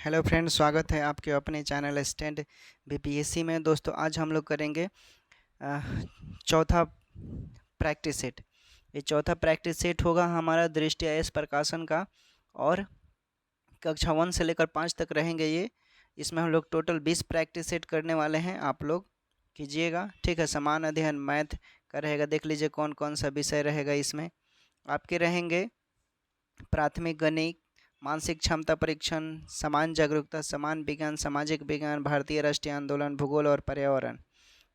Hello friends, स्वागत है आपके अपने चैनल स्टैंड बीपीएससी में। दोस्तों आज हम लोग करेंगे अ, चौथा प्रैक्टिस सेट। ये चौथा प्रैक्टिस सेट होगा हमारा दृष्टि आईएएस प्रकाशन का, और कक्षा 1 से लेकर 5 तक रहेंगे ये। इसमें हम लोग टोटल 20 प्रैक्टिस सेट करने वाले हैं, आप लोग कीजिएगा। ठीक है, समान अध्ययन मैथ का रहेगा। देख लीजिए कौन कौन सा विषय रहेगा इसमें। आपके रहेंगे प्राथमिक गणित, मानसिक क्षमता परीक्षण, समान जागरूकता, समान विज्ञान, सामाजिक विज्ञान, भारतीय राष्ट्रीय आंदोलन, भूगोल और पर्यावरण।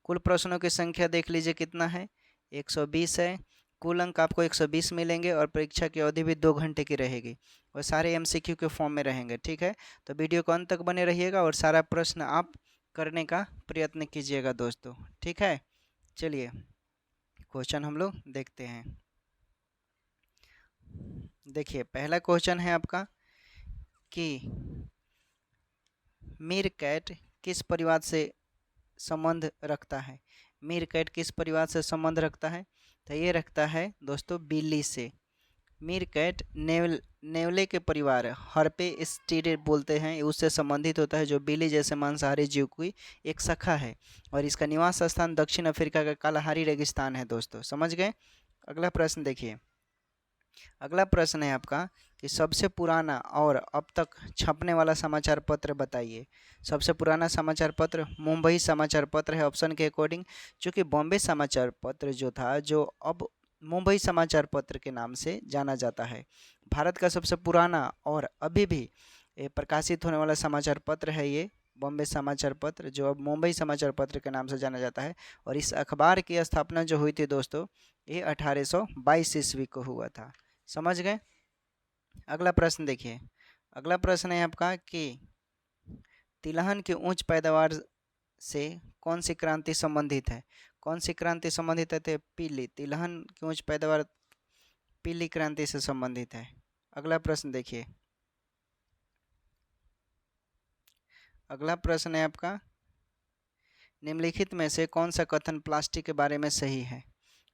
कुल प्रश्नों की संख्या देख लीजिए कितना है, 120 है। कुल अंक आपको 120 मिलेंगे और परीक्षा की अवधि भी 2 घंटे की रहेगी और सारे एमसीक्यू के फॉर्म में रहेंगे। ठीक है, तो वीडियो को अंत तक बने रहिएगा और सारा प्रश्न आप करने का प्रयत्न कीजिएगा दोस्तों। ठीक है, चलिए क्वेश्चन हम लोग देखते हैं। देखिए पहला क्वेश्चन है आपका कि मीरकैट किस परिवार से संबंध रखता है। मीरकैट किस परिवार से संबंध रखता है? तो ये रखता है दोस्तों बिल्ली से। मीरकैट नेवले के परिवार हर्पेस्टिडे बोलते हैं, उससे संबंधित होता है, जो बिल्ली जैसे मांसाहारी जीव की एक शाखा है और इसका निवास स्थान दक्षिण अफ्रीका का कालाहारी रेगिस्तान है। दोस्तों समझ गए। अगला प्रश्न देखिए। अगला प्रश्न है आपका कि सबसे पुराना और अब तक छपने वाला समाचार पत्र बताइए। सबसे पुराना समाचार पत्र मुंबई समाचार पत्र है ऑप्शन के अकॉर्डिंग, क्योंकि बॉम्बे समाचार पत्र जो था, जो अब मुंबई समाचार पत्र के नाम से जाना जाता है। भारत का सबसे पुराना और अभी भी प्रकाशित होने वाला समाचार पत्र है ये बॉम्बे समाचार पत्र, जो अब मुंबई समाचार पत्र के नाम से जाना जाता है। और इस अखबार की स्थापना जो हुई थी दोस्तों, ये 1822 ईस्वी को हुआ था। समझ गए। अगला प्रश्न देखिए। अगला प्रश्न है आपका कि तिलहन की उच्च पैदावार से कौन सी क्रांति संबंधित है। कौन सी क्रांति संबंधित है? तो पीली। तिलहन की उच्च पैदावार पीली क्रांति से संबंधित है। अगला प्रश्न देखिए। अगला प्रश्न है आपका निम्नलिखित में से कौन सा कथन प्लास्टिक के बारे में सही है।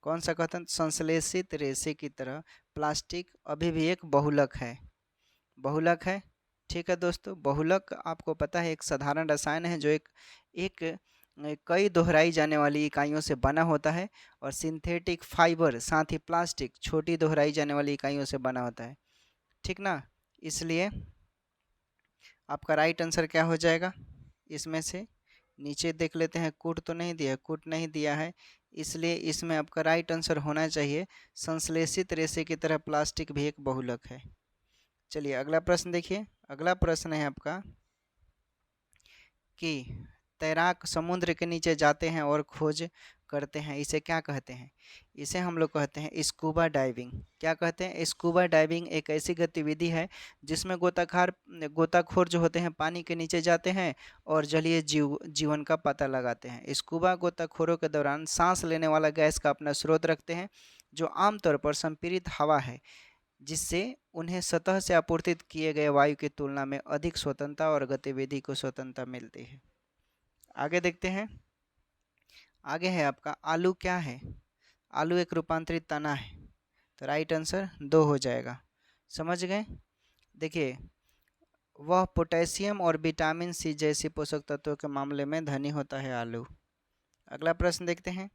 कौन सा कथन? संश्लेषित रेशे की तरह प्लास्टिक अभी भी एक बहुलक है। बहुलक है। ठीक है दोस्तों, बहुलक आपको पता है एक साधारण रसायन है जो एक कई दोहराई जाने वाली इकाइयों से बना होता है, और सिंथेटिक फाइबर साथ ही प्लास्टिक छोटी दोहराई जाने वाली इकाइयों से बना होता है। ठीक ना, इसलिए आपका राइट आंसर क्या हो जाएगा इसमें से? नीचे देख लेते हैं, कूट तो नहीं दिया है, कूट नहीं दिया है, इसलिए इसमें आपका राइट आंसर होना चाहिए संश्लेषित रेशे की तरह प्लास्टिक भी एक बहुलक है। चलिए अगला प्रश्न देखिए। अगला प्रश्न है आपका कि तैराक समुद्र के नीचे जाते हैं और खोज करते हैं, इसे क्या कहते हैं? इसे हम लोग कहते हैं स्कूबा डाइविंग। क्या कहते हैं? स्कूबा डाइविंग एक ऐसी गतिविधि है जिसमें गोताखोर जो होते हैं पानी के नीचे जाते हैं और जलीय जीवन का पता लगाते हैं। स्कूबा गोताखोरों के दौरान सांस लेने वाला गैस का अपना स्रोत रखते हैं, जो आमतौर पर संपीड़ित हवा है, जिससे उन्हें सतह से आपूर्तित किए गए वायु की तुलना में अधिक स्वतंत्रता और गतिविधि को स्वतंत्रता मिलती है। आगे देखते हैं। आगे है आपका आलू। क्या है? आलू एक रूपांतरित तना है, तो राइट आंसर 2 हो जाएगा। समझ गए। देखिए वह पोटेशियम और विटामिन सी जैसी पोषक तत्वों के मामले में धनी होता है आलू। अगला प्रश्न देखते हैं।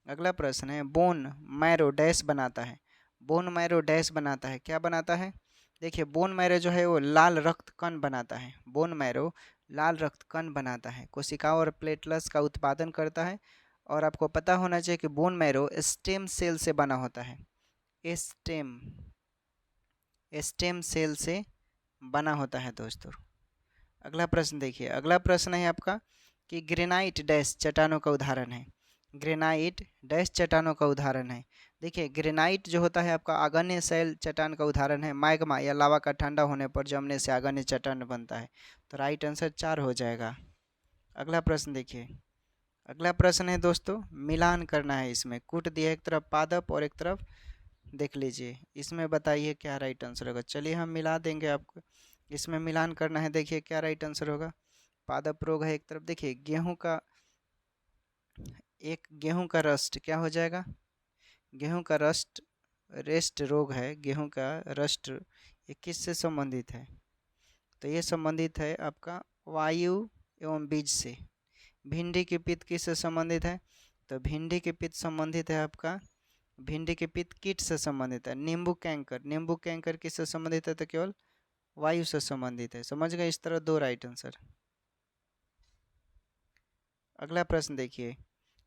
अगला प्रश्न है बोन मैरो डैश बनाता है। बोन मैरो डैश बनाता है, क्या बनाता है? देखिए बोन मैरो जो है वो लाल रक्त कण बनाता है। बोन मैरो लाल रक्त कण बनाता है, कोशिकाओं और प्लेटलेट्स का उत्पादन करता है। और आपको पता होना चाहिए कि बोन मैरो स्टेम सेल से बना होता है। स्टेम स्टेम सेल से बना होता है दोस्तों। अगला प्रश्न देखिए। अगला प्रश्न है आपका कि ग्रेनाइट डैश चट्टानों का उदाहरण है। ग्रेनाइट डैश चट्टानों का उदाहरण है। देखिए ग्रेनाइट जो होता है आपका आग्नेय शैल चट्टान का उदाहरण है। मैग्मा या लावा का ठंडा होने पर जमने से आग्नेय चट्टान बनता है, तो राइट आंसर 4 हो जाएगा। अगला प्रश्न देखिए। अगला प्रश्न है दोस्तों मिलान करना है, इसमें कूट दिया एक तरफ पादप और एक तरफ, देख लीजिए इसमें बताइए क्या राइट आंसर होगा। चलिए हम मिला देंगे आपको, इसमें मिलान करना है। देखिए क्या राइट आंसर होगा। पादप रोग है एक तरफ, देखिए गेहूं का रस्ट क्या हो जाएगा? गेहूं का रस्ट रेस्ट रोग है। गेहूं का रस्ट ये किससे संबंधित है? तो ये संबंधित है आपका वायु एवं बीज से। भिंडी के पित्त किससे संबंधित है? तो भिंडी के पित्त संबंधित है आपका, भिंडी के पित्त कीट से संबंधित है। नींबू कैंकर किससे संबंधित है? तो केवल वायु से संबंधित है। समझ गए? इस तरह 2 राइट आंसर। अगला प्रश्न देखिए,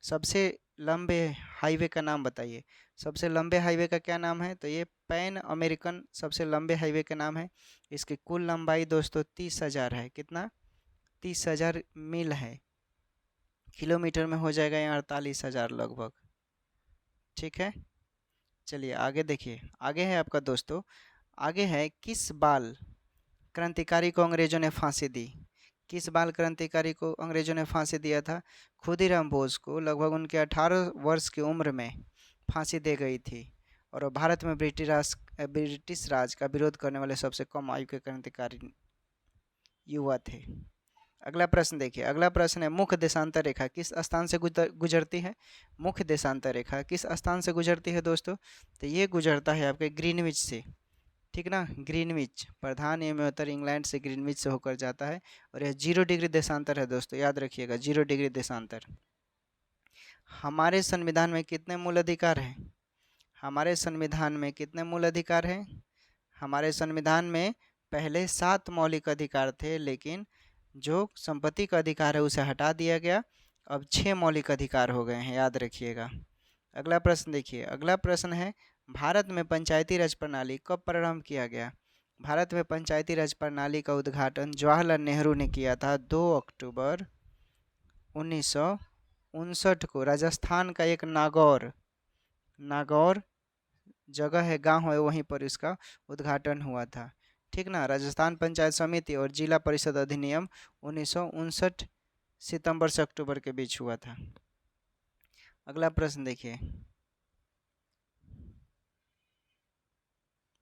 सबसे लंबे हाईवे का नाम बताइए। सबसे लंबे हाईवे का क्या नाम है? तो ये पैन अमेरिकन सबसे लंबे हाईवे का नाम है। इसकी कुल लंबाई दोस्तों 30,000 है। कितना? 30,000 मील है। किलोमीटर में हो जाएगा यहाँ 48,000 लगभग। ठीक है, चलिए आगे देखिए। आगे है आपका दोस्तों, आगे है किस बाल क्रांतिकारी को अंग्रेजों ने फांसी दी? किस बाल क्रांतिकारी को अंग्रेजों ने फांसी दिया था? खुदीराम बोस को लगभग उनके 18 वर्ष की उम्र में फांसी दे गई थी और वो भारत में ब्रिटिश राज का विरोध करने वाले सबसे कम आयु के क्रांतिकारी युवा थे। अगला प्रश्न देखिए। अगला प्रश्न है, मुख्य देशांतर रेखा किस स्थान से गुजरती है? मुख्य देशांतर रेखा किस स्थान से गुजरती है दोस्तों? तो ये गुजरता है आपके ग्रीनविच से। ठीक ना, ग्रीनविच, प्रधान एवं उत्तर इंग्लैंड से ग्रीनविच से होकर जाता है और यह 0 डिग्री देशांतर है दोस्तों, याद रखिएगा 0 डिग्री देशांतर। हमारे संविधान में कितने मूल अधिकार हैं? हमारे संविधान में कितने मूल अधिकार हैं? हमारे संविधान में पहले 7 मौलिक अधिकार थे, लेकिन जो संपत्ति का अधिकार है उसे हटा दिया गया, अब 6 मौलिक अधिकार हो गए हैं, याद रखिएगा। अगला प्रश्न देखिए। अगला प्रश्न है, भारत में पंचायती राज प्रणाली कब प्रारंभ किया गया? भारत में पंचायती राज प्रणाली का उद्घाटन जवाहरलाल नेहरू ने किया था 2 अक्टूबर 1959 को। राजस्थान का एक नागौर जगह है, गांव है, वहीं पर इसका उद्घाटन हुआ था। ठीक ना, राजस्थान पंचायत समिति और जिला परिषद अधिनियम 1959 सितंबर से अक्टूबर के बीच हुआ था। अगला प्रश्न देखिए,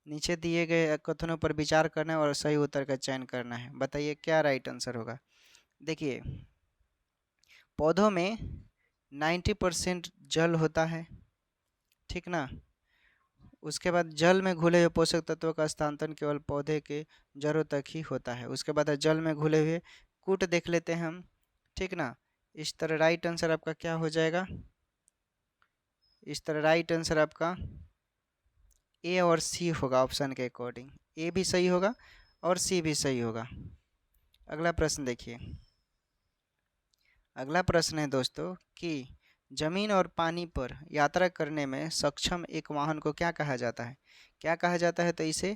नीचे दिए गए कथनों पर विचार करना है और सही उत्तर का चयन करना है। बताइए क्या राइट आंसर होगा। देखिए, पौधों में 90% जल होता है। ठीक ना, उसके बाद जल में घुले हुए पोषक तत्वों का स्थानांतरण केवल पौधे के जड़ों तक ही होता है। उसके बाद जल में घुले हुए कूट देख लेते हैं हम। ठीक ना, इस तरह राइट आंसर आपका क्या हो जाएगा? इस तरह राइट आंसर आपका ए और सी होगा। ऑप्शन के अकॉर्डिंग ए भी सही होगा और सी भी सही होगा। अगला प्रश्न देखिए। अगला प्रश्न है दोस्तों कि जमीन और पानी पर यात्रा करने में सक्षम एक वाहन को क्या कहा जाता है? क्या कहा जाता है? तो इसे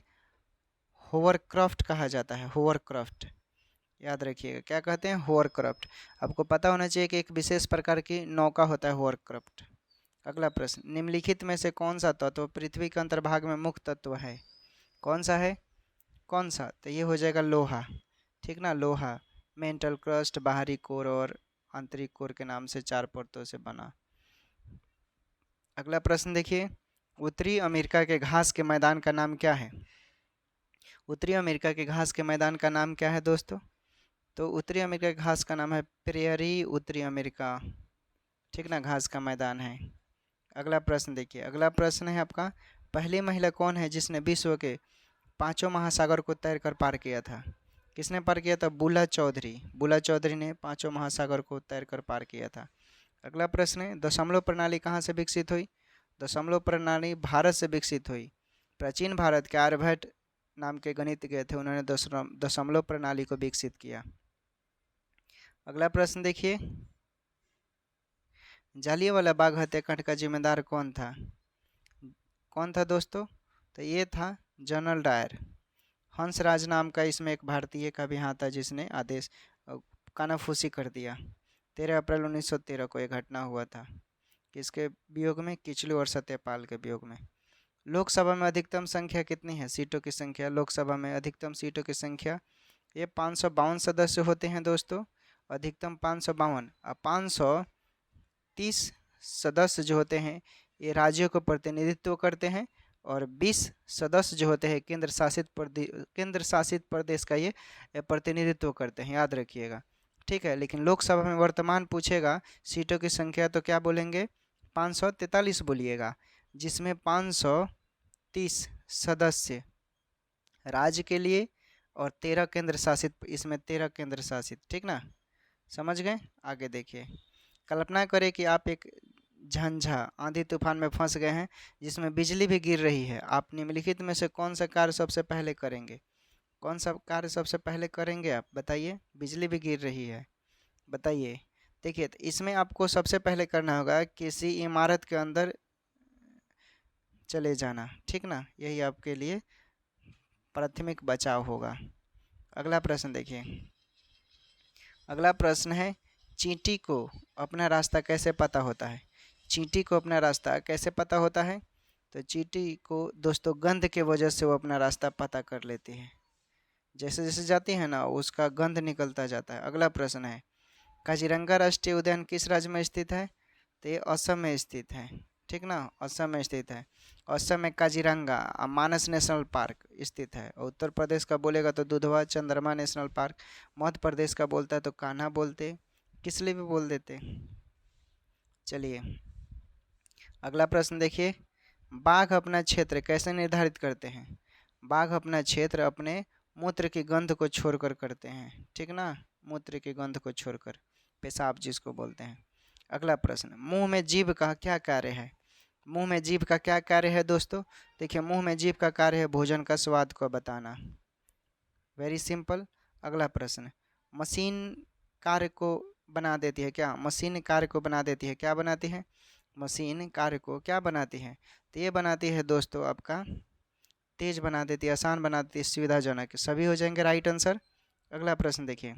होवरक्राफ्ट कहा जाता है। होवरक्राफ्ट, याद रखिएगा, क्या कहते हैं? होवरक्राफ्ट। आपको पता होना चाहिए कि एक विशेष प्रकार की नौका होता है होवरक्राफ्ट। अगला प्रश्न, निम्नलिखित में से कौन सा तत्व पृथ्वी के अंतर्भाग में मुख्य तत्व है? कौन सा है? कौन सा? तो ये हो जाएगा लोहा। ठीक ना, लोहा। मेंटल क्रस्ट, बाहरी कोर और आंतरिक कोर के नाम से 4 परतों से बना। अगला प्रश्न देखिए, उत्तरी अमेरिका के घास के मैदान का नाम क्या है? उत्तरी अमेरिका के घास के मैदान का नाम क्या है दोस्तों? तो उत्तरी अमेरिका के घास का नाम है प्रेयरी उत्तरी अमेरिका। ठीक ना, घास का मैदान है। अगला प्रश्न देखिए। अगला प्रश्न है आपका, पहली महिला कौन है जिसने विश्व के 5 महासागर को तैरकर पार किया था? किसने पार किया था? बुला चौधरी। बुला चौधरी ने 5 महासागर को तैरकर पार किया था। अगला प्रश्न है, दशमलव प्रणाली कहाँ से विकसित हुई? दशमलव प्रणाली भारत से विकसित हुई। प्राचीन भारत के आर्यभट्ट नाम के गणितज्ञ थे, उन्होंने दशमलव प्रणाली को विकसित किया। अगला प्रश्न देखिए, जालियांवाला बाग हत्याकांड का जिम्मेदार कौन था? कौन था दोस्तों? तो ये था जनरल डायर। हंसराज नाम का इसमें एक भारतीय का भी हाथ था जिसने आदेश कानाफूसी कर दिया। 13 अप्रैल 1913 को यह घटना हुआ था। किसके वियोग में? किचलू और सत्यपाल के वियोग में। लोकसभा में अधिकतम संख्या कितनी है? सीटों की संख्या। लोकसभा में अधिकतम सीटों की संख्या ये 552 सदस्य होते हैं दोस्तों, अधिकतम 552। अब 530 सदस्य जो होते हैं ये राज्यों को प्रतिनिधित्व करते हैं और 20 सदस्य जो होते हैं केंद्र शासित प्रदेश का ये प्रतिनिधित्व करते हैं, याद रखिएगा। ठीक है, लेकिन लोकसभा में वर्तमान पूछेगा सीटों की संख्या तो क्या बोलेंगे? 543 बोलिएगा, जिसमें 530 सदस्य राज्य के लिए और 13 केंद्र शासित, इसमें 13 केंद्र शासित, ठीक ना, समझ गए। आगे देखिए, कल्पना करें कि आप एक झंझा आंधी तूफान में फंस गए हैं जिसमें बिजली भी गिर रही है। आप निम्नलिखित में से कौन सा कार्य सबसे पहले करेंगे? कौन सा कार्य सबसे पहले करेंगे आप बताइए? बिजली भी गिर रही है, बताइए। देखिए, तो इसमें आपको सबसे पहले करना होगा किसी इमारत के अंदर चले जाना, ठीक ना, यही आपके लिए प्राथमिक बचाव होगा। अगला प्रश्न देखिए, अगला प्रश्न है, चींटी को अपना रास्ता कैसे पता होता है? चींटी को अपना रास्ता कैसे पता होता है? तो चींटी को दोस्तों गंध के वजह से वो अपना रास्ता पता कर लेती है। जैसे जैसे जाती है ना, उसका गंध निकलता जाता है। अगला प्रश्न है, काजीरंगा राष्ट्रीय उद्यान किस राज्य में स्थित है? तो ये असम में स्थित है, ठीक ना, असम में स्थित है। असम में काजीरंगा मानस नेशनल पार्क स्थित है। और उत्तर प्रदेश का बोलेगा तो दुधवा चंद्रमा नेशनल पार्क। मध्य प्रदेश का बोलता है तो कान्हा बोलते, किस लिए भी बोल देते। चलिए, अगला प्रश्न देखिए, बाघ अपना क्षेत्र कैसे निर्धारित करते हैं? बाघ अपना क्षेत्र अपने मूत्र की गंध को छोड़कर करते हैं, ठीक ना, मूत्र की गंध को छोड़कर, पेशाब जिसको बोलते हैं। अगला प्रश्न, मुंह में जीभ का क्या कार्य है? मुंह में जीभ का क्या कार्य है दोस्तों? देखिए, मुंह में जीभ का कार्य है भोजन का स्वाद को बताना, वेरी सिंपल। अगला प्रश्न, मशीन कार्य को बना देती है क्या? मशीन कार्य को बना देती है, क्या बनाती है? मशीन कार्य को क्या बनाती है? तो ये बनाती है दोस्तों आपका तेज बना देती है, आसान बना देती है, सुविधाजनक। सभी हो जाएंगे राइट आंसर। अगला प्रश्न देखिए,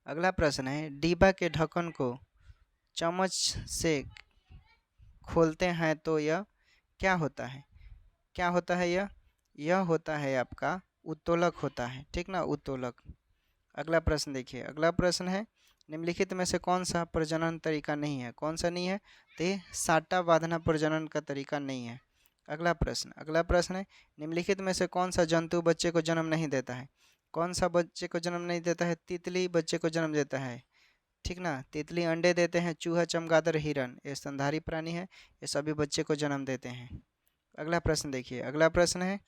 अगला प्रश्न है, डिब्बा के ढक्कन को चम्मच से खोलते हैं तो यह क्या होता है? क्या होता है यह होता है आपका उत्तोलक होता है, ठीक ना, उत्तोलक। अगला प्रश्न देखिए, अगला प्रश्न है, निम्नलिखित में से कौन सा प्रजनन तरीका नहीं है? कौन सा नहीं है? तो ये साटा बांधना प्रजनन का तरीका नहीं है। अगला प्रश्न, अगला प्रश्न है, निम्नलिखित में से कौन सा जंतु बच्चे को जन्म नहीं देता है? कौन सा बच्चे को जन्म नहीं देता है? तितली बच्चे को जन्म देता है, ठीक ना, तितली अंडे देते हैं, चूहा चमगादड़ हिरन ये स्तनधारी प्राणी है, ये सभी बच्चे को जन्म देते हैं। अगला प्रश्न देखिए, अगला प्रश्न है,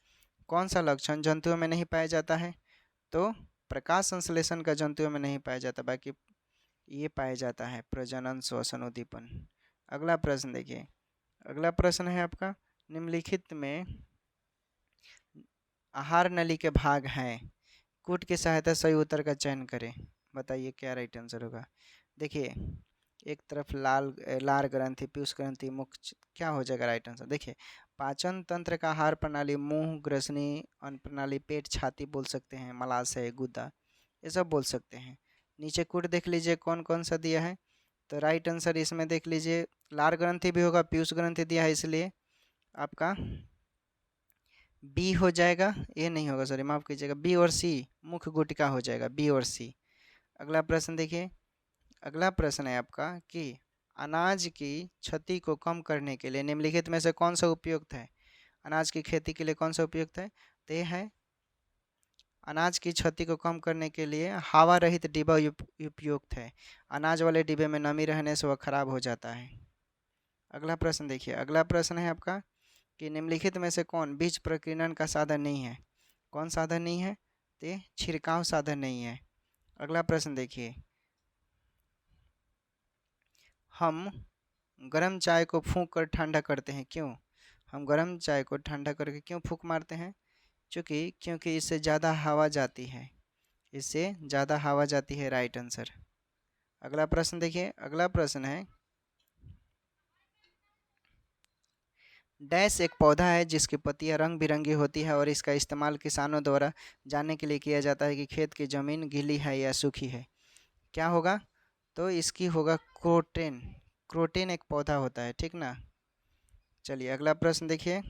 कौन सा लक्षण जंतुओं में नहीं पाया जाता है? तो प्रकाश संश्लेषण का जंतुओं में नहीं पाया जाता, बाकी ये पाया जाता है प्रजनन श्वसन उद्दीपन। अगला प्रश्न देखिए, अगला प्रश्न है आपका, निम्नलिखित में आहार नली के भाग हैं, कूट की सहायता सही उत्तर का चयन करें। बताइए क्या राइट आंसर होगा। देखिए, एक तरफ लार ग्रंथि, पीयूष ग्रंथि, मुख, क्या हो जाएगा राइट आंसर? देखिए, पाचन तंत्र का आहार प्रणाली मुंह, ग्रसनी, अन्न प्रणाली, पेट, छाती बोल सकते हैं, मलाशय, गुदा, ये सब बोल सकते हैं। नीचे कूट देख लीजिए कौन कौन सा दिया है, तो राइट आंसर इसमें देख लीजिए लार ग्रंथि भी होगा, पीयूष ग्रंथि दिया है, इसलिए आपका बी हो जाएगा, ये नहीं होगा, सॉरी माफ कीजिएगा, बी और सी, मुख गुटिका हो जाएगा, बी और सी। अगला प्रश्न देखिए, अगला प्रश्न है आपका कि अनाज की क्षति को कम करने के लिए निम्नलिखित में से कौन सा उपयुक्त है? अनाज की खेती के लिए कौन सा उपयुक्त है? तो ये है, अनाज की क्षति को कम करने के लिए हवा रहित डिब्बा उपयुक्त है। अनाज वाले डिब्बे में नमी रहने से वह खराब हो जाता है। अगला प्रश्न देखिए, अगला प्रश्न है आपका कि निम्नलिखित में से कौन बीज प्रकीर्णन का साधन नहीं है? कौन साधन नहीं है? तो छिड़काव साधन नहीं है। अगला प्रश्न देखिए, हम गर्म चाय को फूंक कर ठंडा करते हैं, क्यों? हम गर्म चाय को ठंडा करके क्यों फूंक मारते हैं? क्योंकि इससे ज़्यादा हवा जाती है, इससे ज़्यादा हवा जाती है, राइट आंसर। अगला प्रश्न देखिए, अगला प्रश्न है, डैश एक पौधा है जिसकी पत्तियां रंग बिरंगी होती है और इसका इस्तेमाल किसानों द्वारा जानने के लिए किया जाता है कि खेत की ज़मीन गीली है या सूखी है। क्या होगा? तो इसकी होगा क्रोटेन। क्रोटेन एक पौधा होता है, ठीक ना। चलिए, अगला प्रश्न देखिए,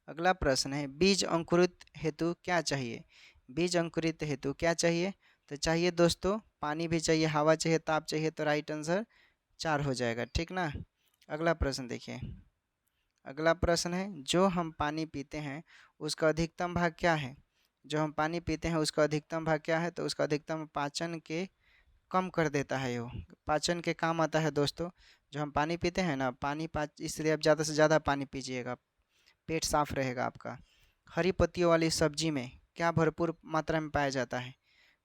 अगला प्रश्न है, बीज अंकुरित हेतु क्या चाहिए? बीज अंकुरित हेतु क्या चाहिए? तो चाहिए दोस्तों पानी भी चाहिए, हवा चाहिए, ताप चाहिए, तो राइट आंसर 4 हो जाएगा, ठीक ना। अगला प्रश्न देखिए, अगला प्रश्न है, जो हम पानी पीते हैं उसका अधिकतम भाग क्या है? जो हम पानी पीते हैं उसका अधिकतम भाग क्या है? तो उसका अधिकतम पाचन के कम कर देता है, वो पाचन के काम आता है दोस्तों। जो हम पानी पीते हैं ना, पानी इसलिए आप ज़्यादा से ज़्यादा पानी पीजिएगा, पेट साफ रहेगा आपका। हरी पत्तियों वाली सब्जी में क्या भरपूर मात्रा में पाया जाता है?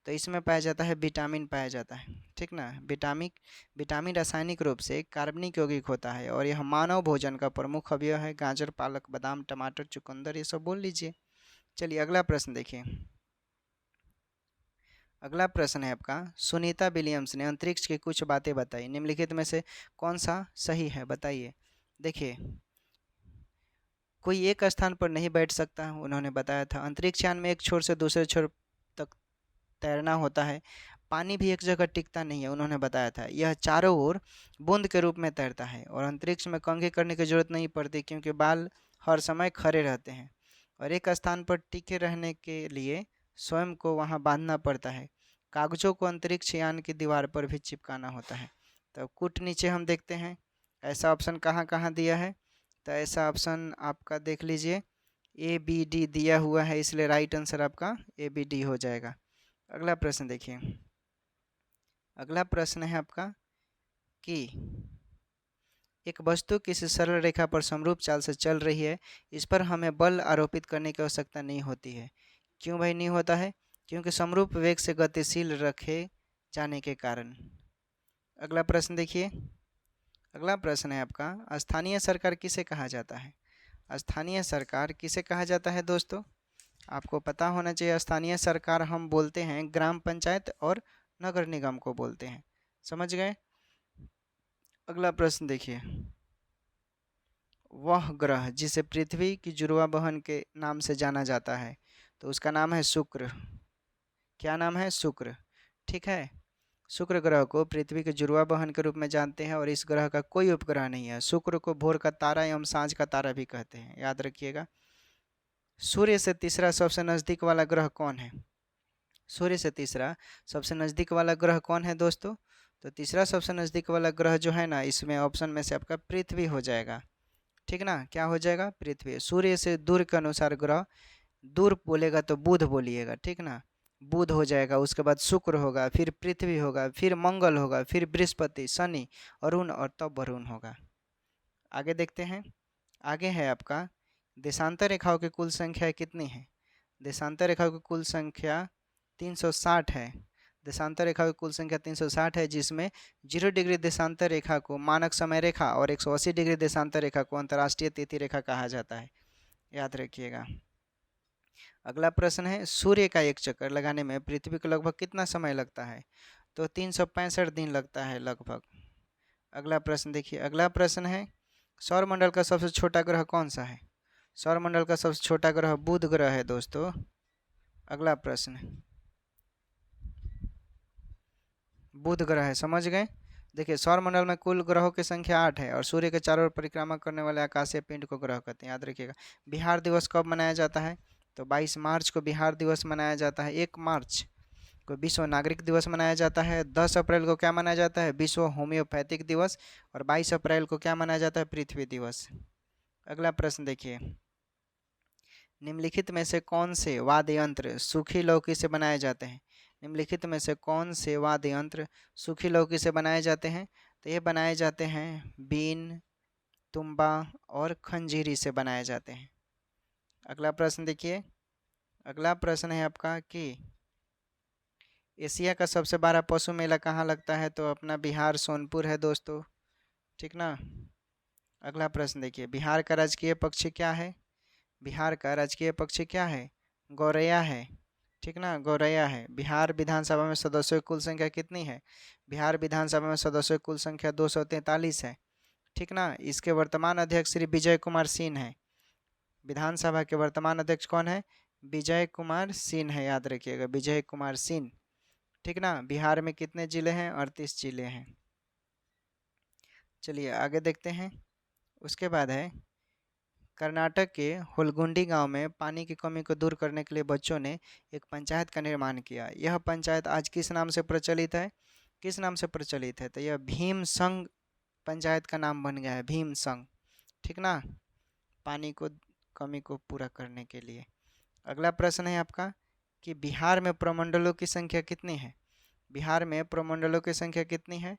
तो इसमें पाया जाता है विटामिन पाया जाता है, ठीक ना। विटामिन विटामिन रासायनिक रूप से कार्बनिक यौगिक होता है और यह मानव भोजन का प्रमुख अवयव है। गाजर, पालक, बादाम, टमाटर, चुकंदर, ये सब बोल लीजिए। चलिए अगला प्रश्न देखिए। अगला प्रश्न है आपका, सुनीता विलियम्स ने अंतरिक्ष की कुछ बातें बताई, निम्नलिखित में से कौन सा सही है, बताइए। देखिए, कोई एक स्थान पर नहीं बैठ सकता, उन्होंने बताया था। अंतरिक्ष यान में एक छोर से दूसरे छोर तक तैरना होता है। पानी भी एक जगह टिकता नहीं है, उन्होंने बताया था। यह चारों ओर बूंद के रूप में तैरता है और अंतरिक्ष में कंघी करने की जरूरत नहीं पड़ती क्योंकि बाल हर समय खड़े रहते हैं और एक स्थान पर टिके रहने के लिए स्वयं को वहां बांधना पड़ता है। कागजों को अंतरिक्ष यान की दीवार पर भी चिपकाना होता है। तो कुट नीचे हम देखते हैं ऐसा ऑप्शन कहाँ कहाँ दिया है। तो ऐसा ऑप्शन आपका देख लीजिए, ए बी डी दिया हुआ है, इसलिए राइट आंसर आपका ए बी डी हो जाएगा। अगला प्रश्न देखिए। अगला प्रश्न है आपका कि एक वस्तु किसी सरल रेखा पर समरूप चाल से चल रही है, इस पर हमें बल आरोपित करने की आवश्यकता नहीं होती है। क्यों भाई नहीं होता है? क्योंकि समरूप वेग से गतिशील रखे जाने के कारण। अगला प्रश्न देखिए। अगला प्रश्न है आपका, स्थानीय सरकार किसे कहा जाता है? स्थानीय सरकार किसे कहा जाता है दोस्तों? आपको पता होना चाहिए। स्थानीय सरकार हम बोलते हैं ग्राम पंचायत और नगर निगम को बोलते हैं, समझ गए। अगला प्रश्न देखिए। वह ग्रह जिसे पृथ्वी की जुड़वा बहन के नाम से जाना जाता है, तो उसका नाम है शुक्र। क्या नाम है? शुक्र, ठीक है। शुक्र ग्रह को पृथ्वी के जुड़वा बहन के रूप में जानते हैं और इस ग्रह का कोई उपग्रह नहीं है। शुक्र को भोर का तारा एवं सांझ का तारा भी कहते हैं, याद रखिएगा। सूर्य से तीसरा सबसे नजदीक वाला ग्रह कौन है? सूर्य से तीसरा सबसे नज़दीक वाला ग्रह कौन है दोस्तों? तो तीसरा सबसे नज़दीक वाला ग्रह जो है ना, इसमें ऑप्शन में से आपका पृथ्वी हो जाएगा, ठीक ना। क्या हो जाएगा? पृथ्वी। सूर्य से दूर के अनुसार ग्रह, दूर बोलेगा तो बुध बोलिएगा, ठीक ना। बुध हो जाएगा, उसके बाद शुक्र होगा, फिर पृथ्वी होगा, फिर मंगल होगा, फिर बृहस्पति, शनि, अरुण और तब वरुण होगा। आगे देखते हैं। आगे है आपका, देशांतर रेखाओं की कुल संख्या कितनी है? देशांतर रेखाओं की कुल संख्या 360 है। देशांतर रेखा की कुल संख्या 360 है, जिसमें 0 डिग्री देशांतर रेखा को मानक समय रेखा और 180 डिग्री देशांतर रेखा को अंतर्राष्ट्रीय तिथि रेखा कहा जाता है, याद रखिएगा। अगला प्रश्न है, सूर्य का एक चक्कर लगाने में पृथ्वी को लगभग कितना समय लगता है? तो 365 दिन लगता है लगभग। अगला प्रश्न देखिए। अगला प्रश्न है, सौरमंडल का सबसे छोटा ग्रह कौन सा है? सौरमंडल का सबसे छोटा ग्रह बुध ग्रह है दोस्तों। अगला प्रश्न, बुध ग्रह है, समझ गए। देखिए, सौरमंडल में कुल ग्रहों की संख्या 8 है और सूर्य के चारों ओर परिक्रमा करने वाले आकाशीय पिंड को ग्रह कहते हैं, याद रखिएगा। बिहार दिवस कब मनाया जाता है? तो 22 मार्च को बिहार दिवस मनाया जाता है। 1 मार्च को विश्व नागरिक दिवस मनाया जाता है। 10 अप्रैल को क्या मनाया जाता है? विश्व होम्योपैथिक दिवस। और 22 अप्रैल को क्या मनाया जाता है? पृथ्वी दिवस। अगला प्रश्न देखिए। निम्नलिखित में से कौन से वाद्य यंत्र सूखी लौकी से बनाए जाते हैं? निम्नलिखित में से कौन से वाद्य यंत्र सूखी लौकी से बनाए जाते हैं? तो ये बनाए जाते हैं बीन, तुम्बा और खंजीरी से बनाए जाते हैं। अगला प्रश्न देखिए। अगला प्रश्न है आपका कि एशिया का सबसे बड़ा पशु मेला कहाँ लगता है? तो अपना बिहार सोनपुर है दोस्तों, ठीक ना। अगला प्रश्न देखिए। बिहार का राजकीय पक्षी क्या है? बिहार का राजकीय पक्षी क्या है? गौरैया है, ठीक ना, गौरैया है। बिहार विधानसभा में सदस्यों की कुल संख्या कितनी है? बिहार विधानसभा में सदस्यों की कुल संख्या 243 है, ठीक ना। इसके वर्तमान अध्यक्ष श्री विजय कुमार सिंह है। विधानसभा के वर्तमान अध्यक्ष कौन है? विजय कुमार सिंह है, याद रखिएगा, विजय कुमार सिंह, ठीक ना। बिहार में कितने जिले हैं? 38 जिले हैं। चलिए आगे देखते हैं। उसके बाद है, कर्नाटक के हुलगुंडी गांव में पानी की कमी को दूर करने के लिए बच्चों ने एक पंचायत का निर्माण किया। यह पंचायत आज किस नाम से प्रचलित है? किस नाम से प्रचलित है? तो यह भीम संघ पंचायत का नाम बन गया है, भीम संघ, ठीक ना, पानी को कमी को पूरा करने के लिए। अगला प्रश्न है आपका कि बिहार में प्रमंडलों की संख्या कितनी है? बिहार में प्रमंडलों की संख्या कितनी है?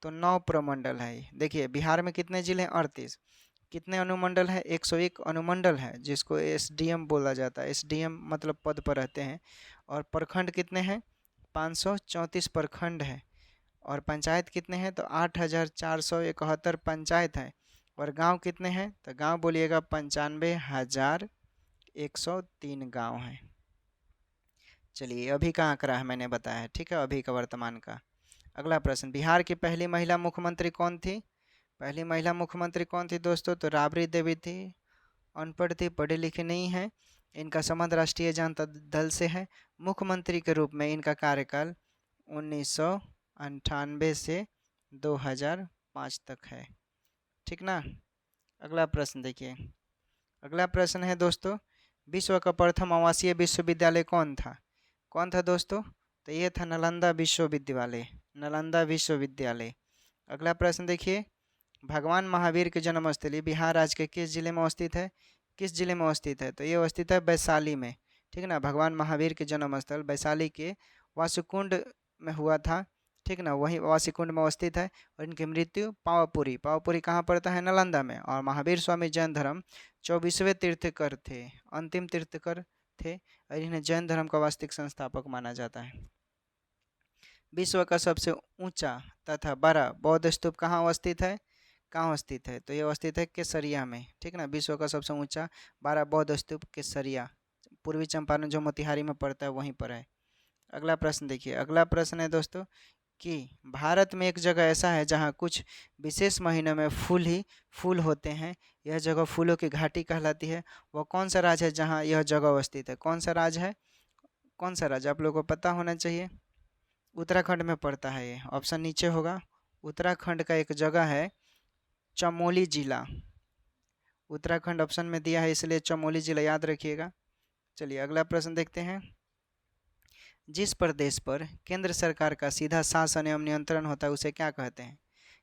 तो 9 प्रमंडल है। देखिए, बिहार में कितने जिले हैं? 38। कितने अनुमंडल है? 101 अनुमंडल है, जिसको एसडीएम बोला जाता है। एसडीएम मतलब पद पर रहते हैं। और प्रखंड कितने हैं? 534 प्रखंड है। और पंचायत कितने हैं? तो 8,471 पंचायत है। और गांव कितने हैं? तो गांव बोलिएगा 95,103 गांव हैं। चलिए, अभी का आंकड़ा है मैंने बताया है, ठीक है, अभी का वर्तमान का। अगला प्रश्न, बिहार की पहली महिला मुख्यमंत्री कौन थी? पहली महिला मुख्यमंत्री कौन थी दोस्तों? तो राबड़ी देवी थी। अनपढ़ थी, पढ़े लिखे नहीं है। इनका संबंध राष्ट्रीय जनता दल से है। मुख्यमंत्री के रूप में इनका कार्यकाल 1998 से 2005 तक है, ठीक ना। अगला प्रश्न देखिए। अगला प्रश्न है दोस्तों, विश्व का प्रथम आवासीय विश्वविद्यालय कौन था? कौन था दोस्तों? तो ये था नालंदा विश्वविद्यालय। नालंदा विश्वविद्यालय। अगला प्रश्न देखिए, भगवान महावीर की जन्मस्थली बिहार राज्य के किस जिले में अवस्थित है? किस जिले में अवस्थित है? तो ये अवस्थित है वैशाली में, ठीक ना। भगवान महावीर के जन्मस्थल वैशाली के वासुकुंड में हुआ था, ठीक ना, वहीं वासुकुंड में अवस्थित है। और इनकी मृत्यु पावापुरी, पावापुरी कहाँ पड़ता है? नालंदा में। और महावीर स्वामी जैन धर्म 24वें तीर्थकर थे, अंतिम तीर्थकर थे। और इन्हें जैन धर्म का वास्तविक संस्थापक माना जाता है। विश्व का सबसे ऊंचा तथा बड़ा बौद्ध स्तूप कहाँ अवस्थित है? कहाँ अवस्थित है? तो ये अवस्थित है केसरिया में, ठीक ना। विश्व का सबसे ऊंचा 12 बौद्ध स्तूप केसरिया, पूर्वी चंपारण जो मोतिहारी में पड़ता है वहीं पर है। अगला प्रश्न देखिए। अगला प्रश्न है दोस्तों कि भारत में एक जगह ऐसा है जहाँ कुछ विशेष महीनों में फूल ही फूल होते हैं। यह जगह फूलों की घाटी कहलाती है। वह कौन सा राज्य है जहाँ यह जगह अवस्थित है? कौन सा राज्य है? कौन सा राज्य आप लोगों को पता होना चाहिए। उत्तराखंड में पड़ता है ये, ऑप्शन नीचे होगा। उत्तराखंड का एक जगह है चमोली जिला, उत्तराखंड ऑप्शन में दिया है इसलिए चमोली जिला याद रखिएगा। चलिए अगला प्रश्न देखते हैं। जिस प्रदेश पर केंद्र सरकार का सीधा शासन एवं नियंत्रण होता है उसे क्या कहते हैं?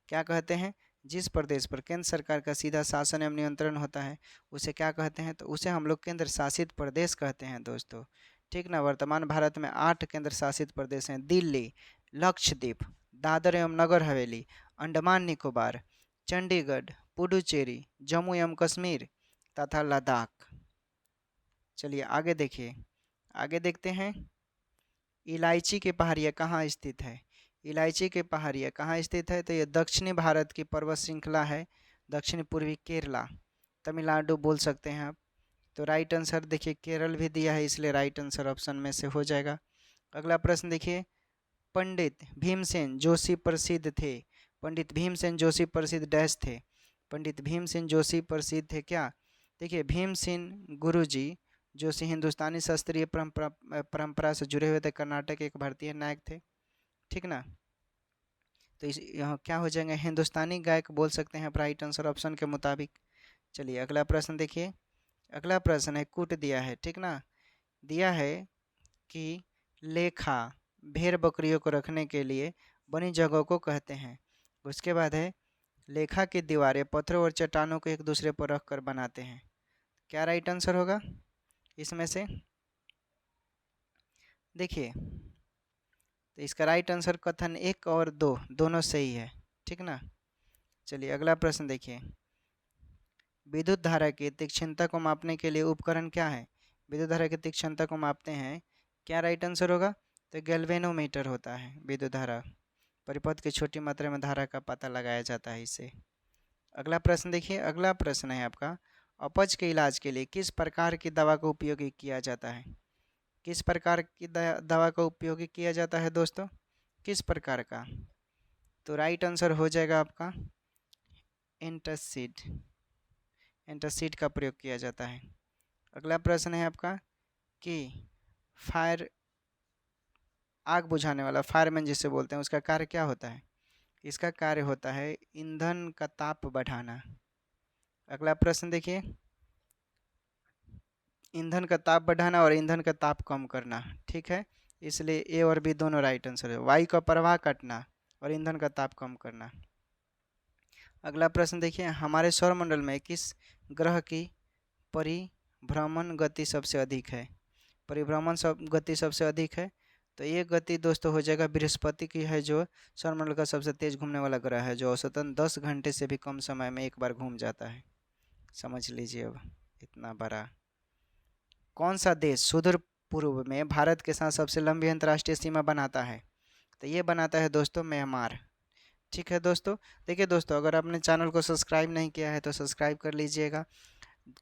क्या कहते हैं? जिस प्रदेश पर केंद्र सरकार का सीधा शासन एवं नियंत्रण होता है उसे क्या कहते हैं? तो उसे हम लोग केंद्र शासित प्रदेश कहते हैं दोस्तों, ठीक ना। वर्तमान भारत में 8 केंद्र शासित प्रदेश हैं। दिल्ली, लक्षद्वीप, दादर एवं नगर हवेली, अंडमान निकोबार, चंडीगढ़, पुडुचेरी, जम्मू एवं कश्मीर तथा लद्दाख। चलिए आगे देखिए। आगे देखते हैं, इलायची की पहाड़ियाँ कहाँ स्थित है? इलायची की पहाड़ियाँ कहाँ स्थित है? तो ये दक्षिणी भारत की पर्वत श्रृंखला है, दक्षिण पूर्वी केरला, तमिलनाडु बोल सकते हैं आप। तो राइट आंसर देखिए केरल भी दिया है, इसलिए राइट आंसर ऑप्शन में से हो जाएगा। अगला प्रश्न देखिए, पंडित भीमसेन जोशी प्रसिद्ध थे। पंडित भीमसेन जोशी प्रसिद्ध डैश थे। पंडित भीमसेन जोशी प्रसिद्ध थे क्या? देखिए भीमसेन गुरुजी जोशी हिंदुस्तानी शास्त्रीय परंपरा से जुड़े हुए थे, कर्नाटक के एक भारतीय नायक थे, ठीक ना। तो इस यहाँ क्या हो जाएंगे? हिंदुस्तानी गायक बोल सकते हैं आप राइट आंसर ऑप्शन के मुताबिक। चलिए अगला प्रश्न देखिए। अगला प्रश्न है कूट दिया है, ठीक ना। दिया है कि लेखा भेड़ बकरियों को रखने के लिए बनी जगहों को कहते हैं। उसके बाद है लेखा की दीवारें पत्थरों और चट्टानों को एक दूसरे पर रख कर बनाते हैं। क्या राइट आंसर होगा इसमें से? देखिए तो इसका राइट आंसर कथन 1 और 2 दोनों सही है, ठीक ना। चलिए अगला प्रश्न देखिए। विद्युत धारा की तीक्ष्णता को मापने के लिए उपकरण क्या है? विद्युत धारा की तीक्ष्णता को मापते हैं, क्या राइट आंसर होगा? तो गैल्वेनोमीटर होता है विद्युत धारा, परिपथ की छोटी मात्रा में धारा का पता लगाया जाता है इससे। अगला प्रश्न देखिए। अगला प्रश्न है आपका, अपच के इलाज के लिए किस प्रकार की दवा का उपयोग किया जाता है? किस प्रकार की दवा का उपयोग किया जाता है दोस्तों? किस प्रकार का? तो राइट आंसर हो जाएगा आपका एंटासिड, एंटासिड का प्रयोग किया जाता है। अगला प्रश्न है आपका कि फायर, आग बुझाने वाला फायरमैन जिसे बोलते हैं उसका कार्य क्या होता है? इसका कार्य होता है ईंधन का ताप बढ़ाना। अगला प्रश्न देखिए, ईंधन का ताप बढ़ाना और ईंधन का ताप कम करना, ठीक है, इसलिए ए और बी दोनों राइट आंसर है। वायु का प्रवाह काटना और ईंधन का ताप कम करना। अगला प्रश्न देखिए, हमारे सौरमंडल में किस ग्रह की परिभ्रमण गति सबसे अधिक है? परिभ्रमण गति सबसे अधिक है, तो ये गति दोस्तों हो जाएगा बृहस्पति की है, जो सौरमंडल का सबसे तेज घूमने वाला ग्रह है, जो औसतन 10 घंटे से भी कम समय में एक बार घूम जाता है। समझ लीजिए अब इतना बड़ा। कौन सा देश सुदूर पूर्व में भारत के साथ सबसे लंबी अंतर्राष्ट्रीय सीमा बनाता है? तो ये बनाता है दोस्तों म्यांमार। ठीक है दोस्तों। देखिए दोस्तों, अगर आपने चैनल को सब्सक्राइब नहीं किया है तो सब्सक्राइब कर लीजिएगा।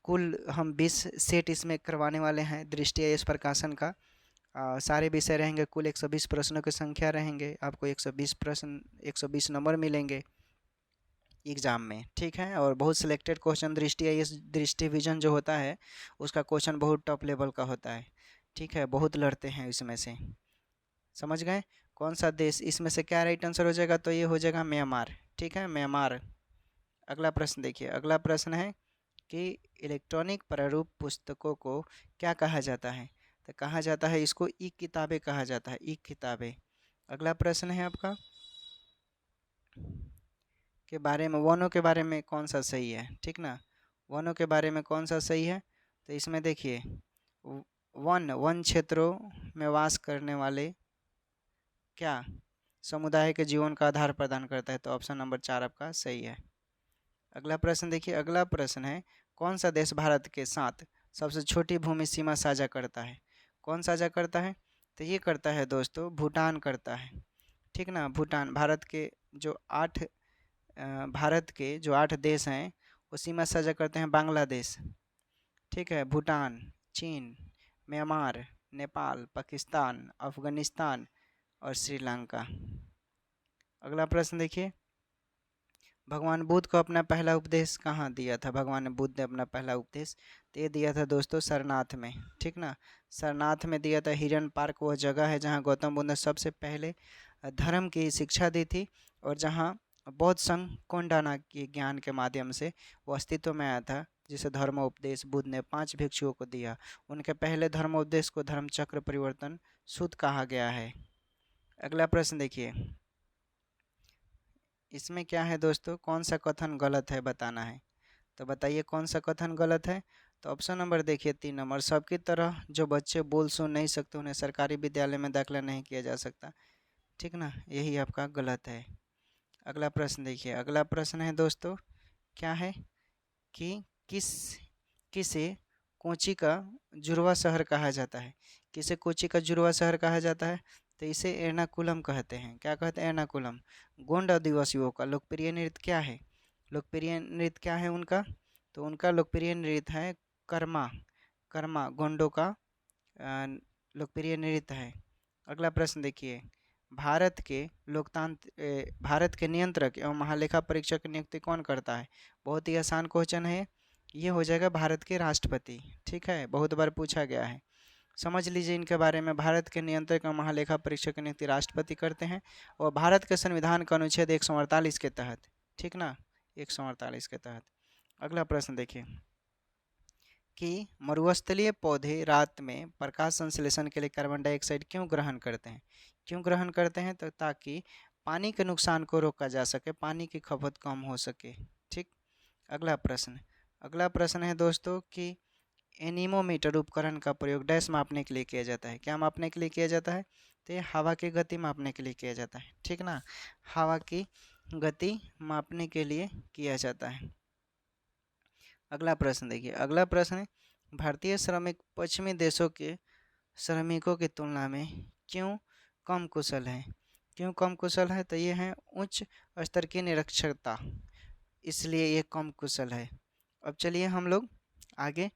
कुल हम 20 सेट इसमें करवाने वाले हैं दृष्टि आईएएस प्रकाशन का। सारे विषय रहेंगे, कुल 120 प्रश्नों की संख्या रहेंगे, आपको 120 प्रश्न 120 नंबर मिलेंगे एग्ज़ाम में। ठीक है, और बहुत सिलेक्टेड क्वेश्चन दृष्टि आईएएस दृष्टि विजन जो होता है उसका क्वेश्चन बहुत टॉप लेवल का होता है। ठीक है, बहुत लड़ते हैं इसमें से। समझ गए? कौन सा देश, इसमें से क्या राइट आंसर हो जाएगा? तो ये हो जाएगा म्यांमार। ठीक है, म्यांमार। अगला प्रश्न देखिए, अगला प्रश्न है कि इलेक्ट्रॉनिक प्रारूप पुस्तकों को क्या कहा जाता है? तो कहा जाता है इसको ई किताबें कहा जाता है, ई किताबें। अगला प्रश्न है आपका के बारे में, वनों के बारे में कौन सा सही है? ठीक ना, वनों के बारे में कौन सा सही है? तो इसमें देखिए वन वन क्षेत्रों में वास करने वाले क्या समुदाय के जीवन का आधार प्रदान करता है? तो ऑप्शन नंबर 4 आपका सही है। अगला प्रश्न देखिए, अगला प्रश्न है कौन सा देश भारत के साथ सबसे छोटी भूमि सीमा साझा करता है? कौन साझा करता है? तो ये करता है दोस्तों भूटान करता है। ठीक ना, भूटान। भारत के जो 8 देश हैं वो सीमा साझा करते हैं बांग्लादेश, ठीक है, भूटान, चीन, म्यांमार, नेपाल, पाकिस्तान, अफगानिस्तान और श्रीलंका। अगला प्रश्न देखिए, भगवान बुद्ध को अपना पहला उपदेश कहाँ दिया था? भगवान बुद्ध ने अपना पहला उपदेश तो ये दिया था दोस्तों सारनाथ में। ठीक ना, सारनाथ में दिया था। हिरन पार्क वह जगह है जहाँ गौतम बुद्ध ने सबसे पहले धर्म की शिक्षा दी थी और जहाँ बौद्ध संघ कोंडाना के ज्ञान के माध्यम से वो अस्तित्व में आया था, जिसे धर्मोपदेश बुद्ध ने 5 भिक्षुओं को दिया। उनके पहले धर्मोपदेश को धर्म चक्र परिवर्तन सूत्र कहा गया है। अगला प्रश्न देखिए, इसमें क्या है दोस्तों, कौन सा कथन गलत है बताना है। तो बताइए कौन सा कथन गलत है? तो ऑप्शन नंबर देखिए 3 नंबर, सबकी तरह जो बच्चे बोल सुन नहीं सकते उन्हें सरकारी विद्यालय में दाखिला नहीं किया जा सकता। ठीक ना, यही आपका गलत है। अगला प्रश्न देखिए, अगला प्रश्न है दोस्तों क्या है कि किस किसे कोची का जुड़वा शहर कहा जाता है? किसे कोची का जुड़वा शहर कहा जाता है? तो इसे एर्नाकुलम कहते हैं। क्या कहते हैं? एर्नाकुलम। गोंड आदिवासियों का लोकप्रिय नृत्य क्या है? लोकप्रिय नृत्य क्या है उनका? तो उनका लोकप्रिय नृत्य है कर्मा। कर्मा गोंडों का लोकप्रिय नृत्य है। अगला प्रश्न देखिए, भारत के नियंत्रक एवं महालेखा परीक्षक की नियुक्ति कौन करता है? बहुत ही आसान क्वेश्चन है, ये हो जाएगा भारत के राष्ट्रपति। ठीक है, बहुत बार पूछा गया है, समझ लीजिए इनके बारे में। भारत के नियंत्रक एवं महालेखा परीक्षक की नियुक्ति राष्ट्रपति करते हैं और भारत के संविधान का अनुच्छेद 148 के तहत। ठीक ना, 148 के तहत। अगला प्रश्न देखिए कि मरुस्थलीय पौधे रात में प्रकाश संश्लेषण के लिए कार्बन डाइऑक्साइड क्यों ग्रहण करते हैं? क्यों ग्रहण करते हैं? तो ताकि पानी के नुकसान को रोका जा सके, पानी की खपत कम हो सके। ठीक। अगला प्रश्न है दोस्तों कि एनीमोमीटर उपकरण का प्रयोग डैश मापने के लिए किया जाता है? क्या मापने के लिए किया जाता है? तो ये हवा की गति मापने के लिए किया जाता है। ठीक ना, हवा की गति मापने के लिए किया जाता है। अगला प्रश्न देखिए, अगला प्रश्न है भारतीय श्रमिक पश्चिमी देशों के श्रमिकों की तुलना में क्यों कम कुशल हैं? क्यों कम कुशल है? तो ये है उच्च स्तर की निरक्षरता, इसलिए ये कम कुशल है। अब चलिए हम लोग आगे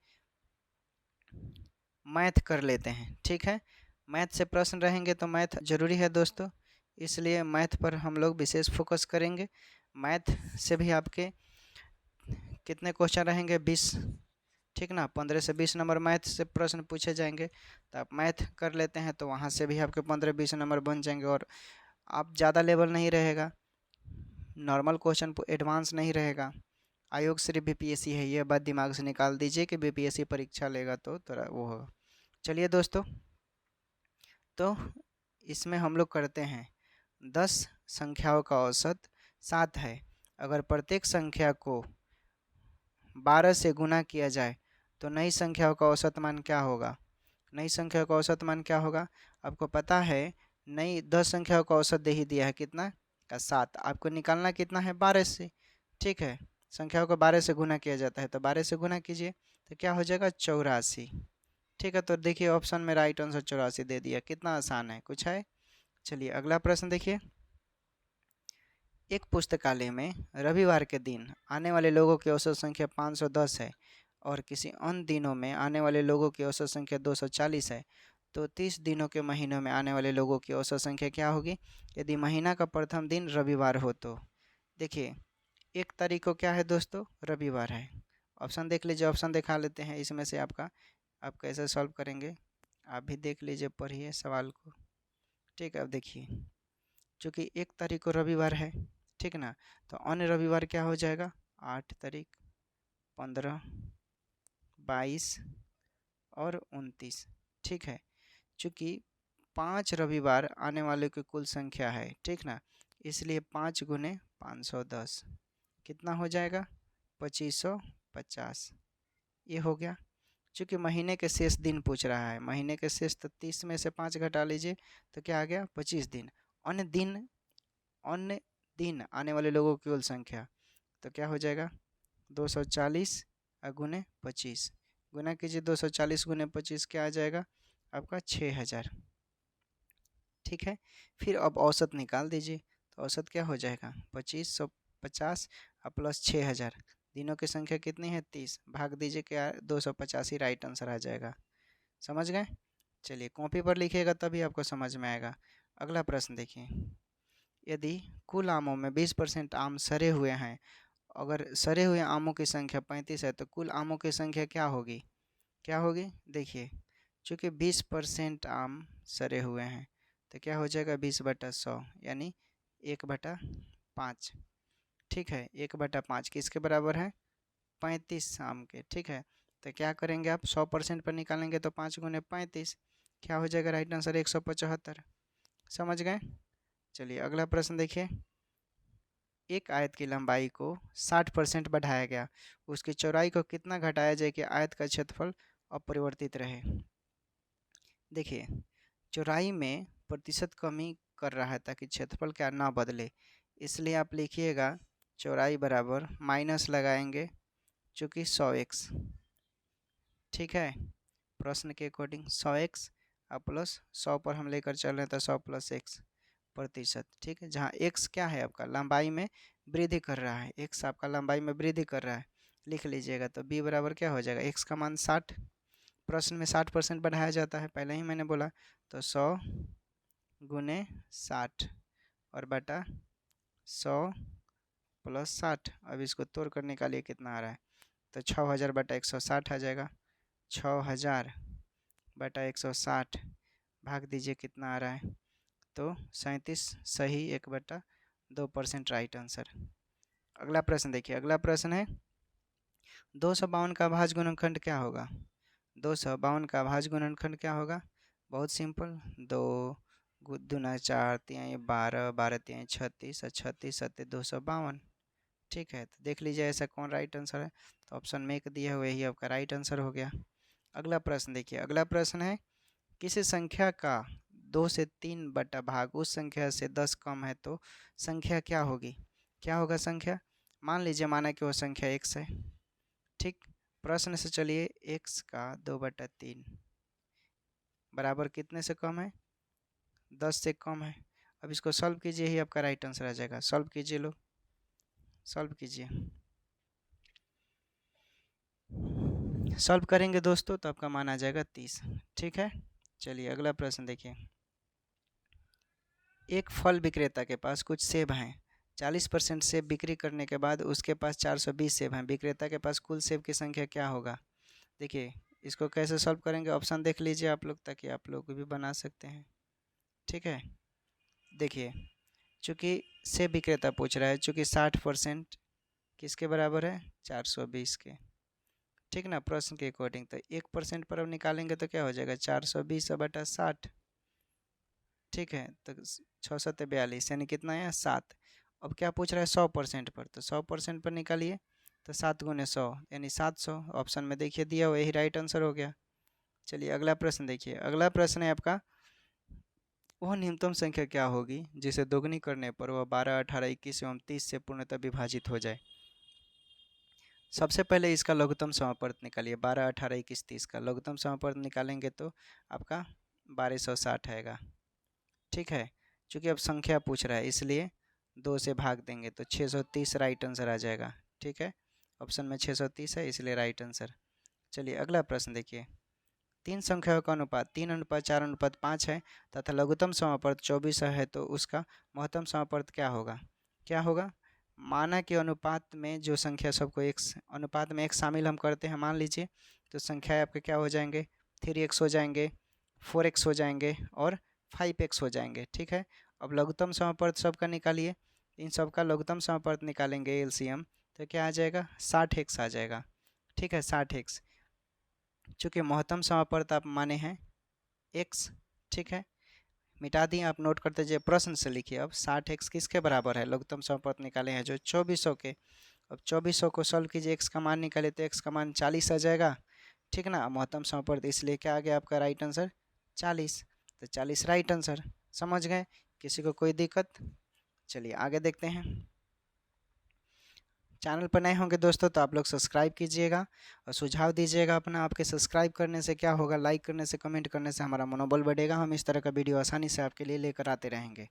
मैथ कर लेते हैं। ठीक है, मैथ से प्रश्न रहेंगे तो मैथ जरूरी है दोस्तों, इसलिए मैथ पर हम लोग विशेष फोकस करेंगे। मैथ से भी आपके कितने क्वेश्चन रहेंगे? 20। ठीक ना, 15 से 20 नंबर मैथ से प्रश्न पूछे जाएंगे। तो आप मैथ कर लेते हैं तो वहाँ से भी आपके 15-20 नंबर बन जाएंगे और आप ज़्यादा लेवल नहीं रहेगा, नॉर्मल क्वेश्चन एडवांस नहीं रहेगा। आयोग सिर्फ बीपीएससी है, ये बात दिमाग से निकाल दीजिए कि बीपीएससी परीक्षा लेगा तो थोड़ा वो होगा। चलिए दोस्तों, तो इसमें हम लोग करते हैं 10 संख्याओं का औसत 7 है। अगर प्रत्येक संख्या को 12 से गुना किया जाए तो नई संख्याओं का औसत मान क्या होगा? नई संख्या का औसत मान क्या होगा? आपको पता है नई 10 संख्याओं का औसत दे ही दिया है, कितना का? 7। आपको निकालना कितना है? 12 से। ठीक है, संख्याओं को 12 से गुना किया जाता है, तो 12 से गुना कीजिए तो क्या हो जाएगा 84। ठीक है, तो देखिए ऑप्शन में राइट आंसर 84 दे दिया। कितना आसान है, कुछ है। चलिए अगला प्रश्न देखिए। एक पुस्तकालय में रविवार के दिन आने वाले लोगों की औसत संख्या 510 है और किसी अन्य दिनों में आने वाले लोगों की औसत संख्या 240 है, तो 30 दिनों के महीनों में आने वाले लोगों की औसत संख्या क्या होगी यदि महीना का प्रथम दिन रविवार हो तो। देखिए 1 तारीख को क्या है दोस्तों, रविवार है। ऑप्शन देख लीजिए, ऑप्शन दिखा लेते हैं इसमें से आपका, आप कैसे सॉल्व करेंगे आप भी देख लीजिए, पढ़िए सवाल को। ठीक है, अब देखिए चूँकि 1 तारीख को रविवार है, ठीक ना, तो अन्य रविवार क्या हो जाएगा 8 तारीख, 15, 22 और 29। ठीक है, चूँकि 5 रविवार आने वाले की कुल संख्या है, ठीक ना, इसलिए 5 गुने 510 कितना हो जाएगा 2550। ये हो गया। चूँकि महीने के शेष दिन पूछ रहा है, महीने के शेष तो 30 में से 5 घटा लीजिए तो क्या आ गया 25 दिन। अन्य दिन, अन्य दिन आने वाले लोगों की कुल संख्या, तो क्या हो जाएगा 240 गुने 25, गुना कीजिए 240 गुने 25 क्या आ जाएगा आपका 6000। ठीक है, फिर अब औसत निकाल दीजिए, तो औसत क्या हो जाएगा 2550 प्लस 6000, दिनों की संख्या कितनी है 30, भाग दीजिए क्या 250 ही राइट आंसर आ जाएगा। समझ गए। चलिए कॉपी पर लिखिएगा तभी आपको समझ में आएगा। अगला प्रश्न देखिए। यदि कुल आमों में 20% आम सड़े हुए हैं, अगर सड़े हुए आमों की संख्या 35 है तो कुल आमों की संख्या क्या होगी, क्या होगी। देखिए चूँकि 20% आम सड़े हुए हैं तो क्या हो जाएगा 20/100 यानी 1/5। ठीक है, 1/5 किसके बराबर है 35 आम के। ठीक है, तो क्या करेंगे आप 100% पर निकालेंगे तो 5 गुने 35 क्या हो जाएगा राइट आंसर 175। समझ गए। चलिए अगला प्रश्न देखिए। एक आयत की लंबाई को 60% बढ़ाया गया, उसकी चौड़ाई को कितना घटाया जाए कि आयत का क्षेत्रफल अपरिवर्तित रहे। देखिए चौड़ाई में प्रतिशत कमी कर रहा है ताकि क्षेत्रफल क्या ना बदले, इसलिए आप लिखिएगा चौड़ाई बराबर माइनस लगाएंगे चूँकि 100x। ठीक है, प्रश्न के अकॉर्डिंग 100x प्लस 100 पर हम लेकर चल रहे हैं तो 100 + x प्रतिशत। ठीक है, जहाँ x क्या है आपका लंबाई में वृद्धि कर रहा है, x आपका लंबाई में वृद्धि कर रहा है, लिख लीजिएगा। तो b बराबर क्या हो जाएगा, x का मान 60, प्रश्न में 60% बढ़ाया जाता है, पहले ही मैंने बोला, तो 100 गुने 60 और बटा 100 + 60। अब इसको तोड़ कर निकालिए कितना आ रहा है, तो 6000/160 आ जाएगा। 6000/160 भाग दीजिए कितना आ रहा है, तो 37 सही 1/2% राइट आंसर। अगला प्रश्न देखिए। अगला प्रश्न है 252 का भाज्य गुणनखंड क्या होगा। 252 का भाज्य गुणनखंड क्या होगा, बहुत सिंपल, 2 दूना 4 तिहाई 12, 12 तिहाई 36 और 36 सत्ते 252। ठीक है, तो देख लीजिए ऐसा कौन राइट आंसर है, तो ऑप्शन में एक दिया हुआ ही आपका राइट आंसर हो गया। अगला प्रश्न देखिए। अगला प्रश्न है किसी संख्या का 2 से 3 बटा भाग उस संख्या से 10 कम है तो संख्या क्या होगी। क्या होगा संख्या, मान लीजिए माना कि वो संख्या x है। ठीक, प्रश्न से चलिए x का 2/3 बराबर कितने से कम है 10 से कम है। अब इसको सॉल्व कीजिए ही आपका राइट आंसर आ जाएगा। सॉल्व कीजिए लोग, सॉल्व कीजिए। सॉल्व करेंगे दोस्तों तो आपका मान आ जाएगा 30। ठीक है, चलिए अगला प्रश्न देखिए। एक फल विक्रेता के पास कुछ सेब हैं, 40% सेब बिक्री करने के बाद उसके पास 420 सेब हैं, विक्रेता के पास कुल सेब की संख्या क्या होगा। देखिए इसको कैसे सॉल्व करेंगे, ऑप्शन देख लीजिए आप लोग ताकि आप लोग भी बना सकते हैं। ठीक है, देखिए चूँकि सेब विक्रेता पूछ रहा है, चूँकि 60% किसके बराबर है 420 के। ठीक ना, प्रश्न के अकॉर्डिंग तो 1% पर अब निकालेंगे तो क्या हो जाएगा 420/60। ठीक है, तो 642 यानी कितना है 7। अब क्या पूछ रहा है 100% पर, तो 100% पर निकालिए तो 7 गुने 100 यानी 700। ऑप्शन में देखिए दिया हुआ, यही राइट आंसर हो गया। चलिए अगला प्रश्न देखिए। अगला प्रश्न है आपका वह न्यूनतम संख्या क्या होगी जिसे दोगुनी करने पर वह 12, 18, 21 एवं 30 से पूर्णतः विभाजित हो जाए। सबसे पहले इसका लघुत्तम समापवर्त निकालिए, 12, 18, 21, 30 का लघुत्तम समापवर्त निकालेंगे तो आपका 1260 आएगा। ठीक है, चूँकि अब संख्या पूछ रहा है इसलिए 2 से भाग देंगे तो 630 राइट आंसर आ जाएगा। ठीक है, ऑप्शन में 630 है इसलिए राइट आंसर। चलिए अगला प्रश्न देखिए। तीन संख्याओं का अनुपात 3:4:5 है तथा लघुत्तम समापवर्त 24 है, तो उसका महत्तम समापवर्त क्या होगा? क्या होगा? माना कि अनुपात में जो संख्या सबको एक अनुपात में एक शामिल हम करते हैं, मान लीजिए, तो संख्याएं आपके क्या हो जाएंगे? 3x हो जाएंगे, 4x हो जाएंगे और 5x हो जाएंगे। ठीक है, अब लघुत्तम समापवर्त सबका निकालिए, इन सबका लघुत्तम समापवर्त निकालेंगे एलसीएम, तो क्या आ जाएगा? 60x आ जाएगा। ठीक है, 60x, चूँकि महत्तम समापवर्त आप माने हैं x। ठीक है, मिटा दिए, आप नोट करते जाइए, प्रश्न से लिखिए। अब 60x किसके बराबर है? लघुत्तम समापवर्त निकाले हैं जो 2400 के। अब 2400 को सॉल्व कीजिए, x का मान निकाले तो x का मान 40 आ जाएगा। ठीक ना, महत्तम समापवर्त, इसलिए क्या आ गया आपका राइट आंसर? 40। तो 40 राइट आंसर। समझ गए? किसी को कोई दिक्कत? चलिए आगे देखते हैं। चैनल पर नए होंगे दोस्तों तो आप लोग सब्सक्राइब कीजिएगा और सुझाव दीजिएगा अपना। आपके सब्सक्राइब करने से क्या होगा? लाइक करने से, कमेंट करने से हमारा मनोबल बढ़ेगा। हम इस तरह का वीडियो आसानी से आपके लिए लेकर आते रहेंगे।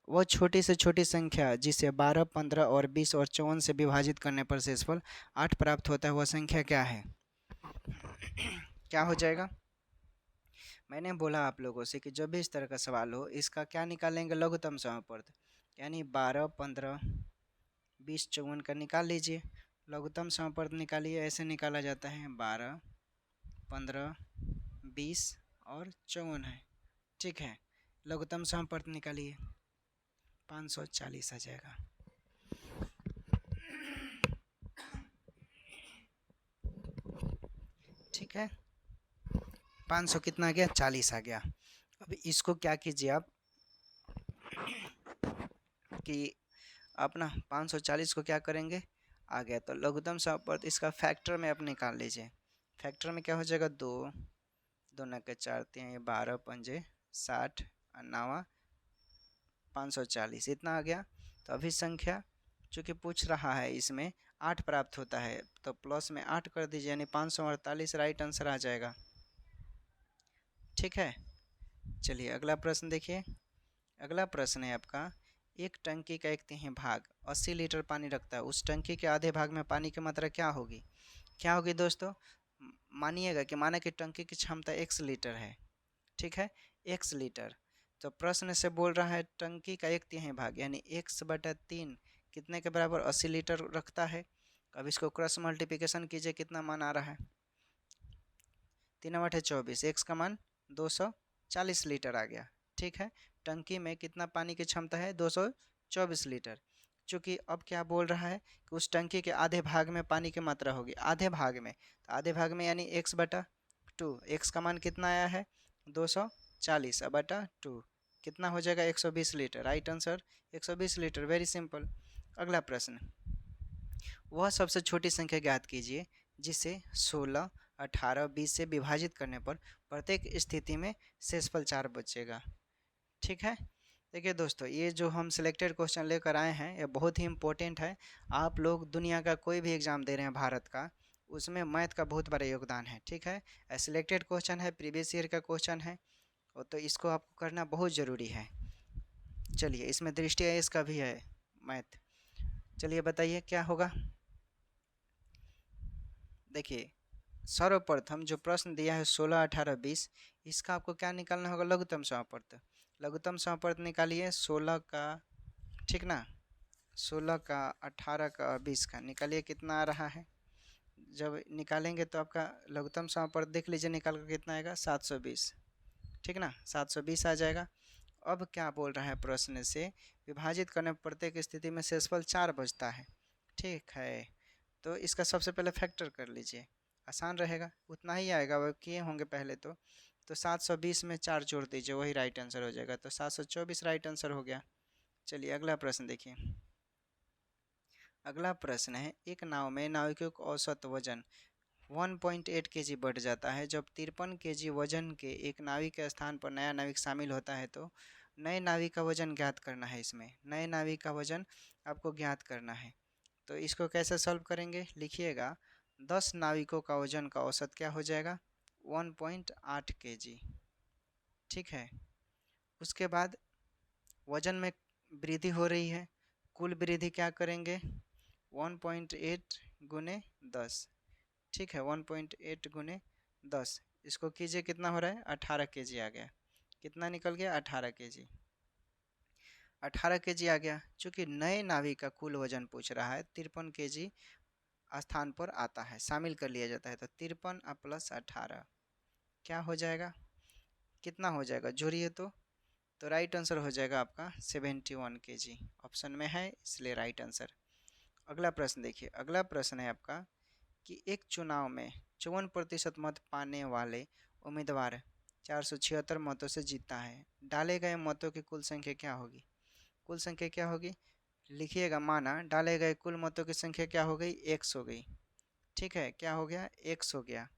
वो छोटी से छोटी संख्या जिसे 12, 15 और 20 और 54 से विभाजित करने पर शेषफल 8 प्राप्त होता है, वह संख्या क्या है? क्या हो जाएगा? मैंने बोला आप लोगों से कि जब भी इस तरह का सवाल हो, इसका क्या निकालेंगे? लघुत्तम समापवर्त, यानी 12, 15, 20, 54 का निकाल लीजिए। लघुत्तम समापवर्त निकालिए, ऐसे निकाला जाता है 12, 15, 20 और 54 है। ठीक है, लघुत्तम समापवर्त निकालिए, 540 आ जाएगा। ठीक है, 500 कितना आ गया? 40 आ गया। अब इसको क्या कीजिए आप कि आप ना 540 को क्या करेंगे? आ गया तो लघुत्तम समापवर्त इसका फैक्टर में आप निकाल लीजिए। फैक्टर में क्या हो जाएगा? 2, 2 न के 4, 3, 12, 5, 60, 9, 540 इतना आ गया। तो अभी संख्या चूँकि पूछ रहा है इसमें 8 प्राप्त होता है, तो प्लस में 8 कर दीजिए, यानी 548 राइट आंसर आ जाएगा। ठीक है, चलिए अगला प्रश्न देखिए। अगला प्रश्न है आपका, एक टंकी का 1/3 भाग 80 लीटर पानी रखता है, उस टंकी के आधे भाग में पानी की मात्रा क्या होगी? क्या होगी दोस्तों? मानिएगा कि माना कि टंकी की क्षमता 1 लीटर है। ठीक है, 1 लीटर, तो प्रश्न से बोल रहा है टंकी का 1/3 भाग यानी 1/3 कितने के बराबर? 80 लीटर रखता है। अब इसको क्रॉस मल्टीप्लिकेशन कीजिए, कितना मान आ रहा है? 3 × 8 = 24, x का मान 240 लीटर आ गया। ठीक है, टंकी में कितना पानी की क्षमता है? 224 लीटर। चूँकि अब क्या बोल रहा है कि उस टंकी के आधे भाग में पानी की मात्रा होगी, आधे भाग में, तो आधे भाग में यानी x/2, x का मान कितना आया है? 240/2 कितना हो जाएगा? 120 litre. Right answer 120 litre, very simple. अगला प्रश्न, वह सबसे छोटी संख्या ज्ञात कीजिए जिसे 16, 18, 20 से विभाजित करने पर प्रत्येक स्थिति में शेषफल 4 बचेगा। ठीक है, देखिए दोस्तों, ये जो हम सिलेक्टेड क्वेश्चन लेकर आए हैं ये बहुत ही इम्पोर्टेंट है। आप लोग दुनिया का कोई भी एग्ज़ाम दे रहे हैं भारत का, उसमें मैथ का बहुत बड़ा योगदान है। ठीक है, सिलेक्टेड क्वेश्चन है, प्रीवियस ईयर का क्वेश्चन है, और तो इसको आपको करना बहुत ज़रूरी है। चलिए, इसमें दृष्टि आयस का भी है मैथ। चलिए बताइए क्या होगा। देखिए, सर्वप्रथम जो प्रश्न दिया है 16, 18, 20, इसका आपको क्या निकालना होगा? लघुत्तम समापवर्त। लघुत्तम समापवर्त निकालिए 16 का, ठीक ना, 16 का, 18 का और 20 का निकालिए, कितना आ रहा है? जब निकालेंगे तो आपका लघुत्तम समापवर्त देख लीजिए, निकाल कर कितना आएगा? 720। ठीक ना, 720 आ जाएगा। अब क्या बोल रहा है प्रश्न से? विभाजित करने पर प्रत्येक स्थिति में शेषफल 4 बचता है। ठीक है, तो इसका सबसे पहले फैक्टर कर लीजिए, आसान रहेगा, उतना ही आएगा, वो किए होंगे पहले तो 720 में 4 जोड़ दीजिए, वही राइट आंसर हो जाएगा, तो 724 राइट आंसर हो गया। चलिए अगला प्रश्न देखिए। अगला प्रश्न है, एक नाव में नाविकों का औसत वजन 1.8 kg बढ़ जाता है जब 53 kg वजन के एक नाविक के स्थान पर नया नाविक शामिल होता है, तो नए नाविक का वजन ज्ञात करना है। इसमें नए नाविक का वजन आपको ज्ञात करना है। तो इसको कैसे सॉल्व करेंगे, लिखिएगा 10 नाविकों का वजन का औसत क्या हो जाएगा 1.8 kg। ठीक है, उसके बाद वजन में वृद्धि हो रही है, कुल वृद्धि क्या करेंगे 1.8 गुने 10। ठीक है, 1.8 गुने 10, इसको कीजिए कितना हो रहा है 18 kg आ गया। कितना निकल गया 18 kg। 18 kg आ गया। चूंकि नए नाविक का कुल वजन पूछ रहा है 53 kg स्थान पर आता है, शामिल कर लिया जाता है, तो 53 प्लस 18 क्या हो जाएगा, कितना हो जाएगा जोड़िए तो राइट आंसर हो जाएगा आपका 71 kg। ऑप्शन में है इसलिए राइट आंसर। अगला प्रश्न देखिए, अगला प्रश्न है आपका कि एक चुनाव में 54% मत पाने वाले उम्मीदवार 476 मतों से जीता है, डाले गए मतों की कुल संख्या क्या होगी। कुल संख्या क्या होगी, लिखिएगा माना डाले गए कुल मतों की संख्या क्या हो गई x हो गई। ठीक है, क्या हो गया x हो गया।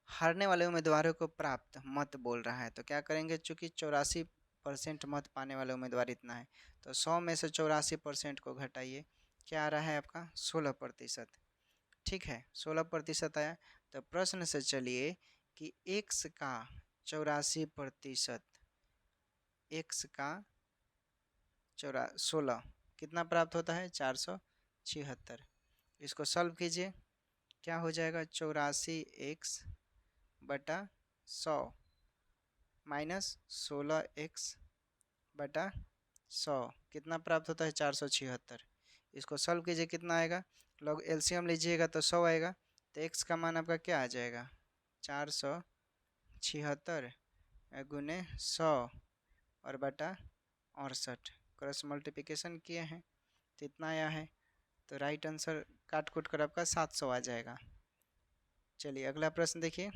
हारने वाले उम्मीदवारों को प्राप्त मत बोल रहा है, तो क्या करेंगे, चूंकि 84% मत पाने वाले उम्मीदवार इतना है, तो 100 में से 84% को घटाइए, क्या आ रहा है आपका 16%। ठीक है, 16% आया। तो प्रश्न से चलिए कि x का 84%, x का 16 कितना प्राप्त होता है 476। इसको सॉल्व कीजिए, क्या हो जाएगा 84x बटा 100 माइनस 16x बटा 100 कितना प्राप्त होता है 476। इसको सॉल्व कीजिए, कितना आएगा, लॉग एलसीएम लीजिएगा तो 100 आएगा, तो x का मान आपका क्या आ जाएगा 476 गुने 100 और बटा 68, क्रॉस मल्टीप्लिकेशन किए हैं तो इतना आया है। तो राइट आंसर काट कूट कर आपका 700 आ जाएगा। चलिए अगला प्रश्न देखिए,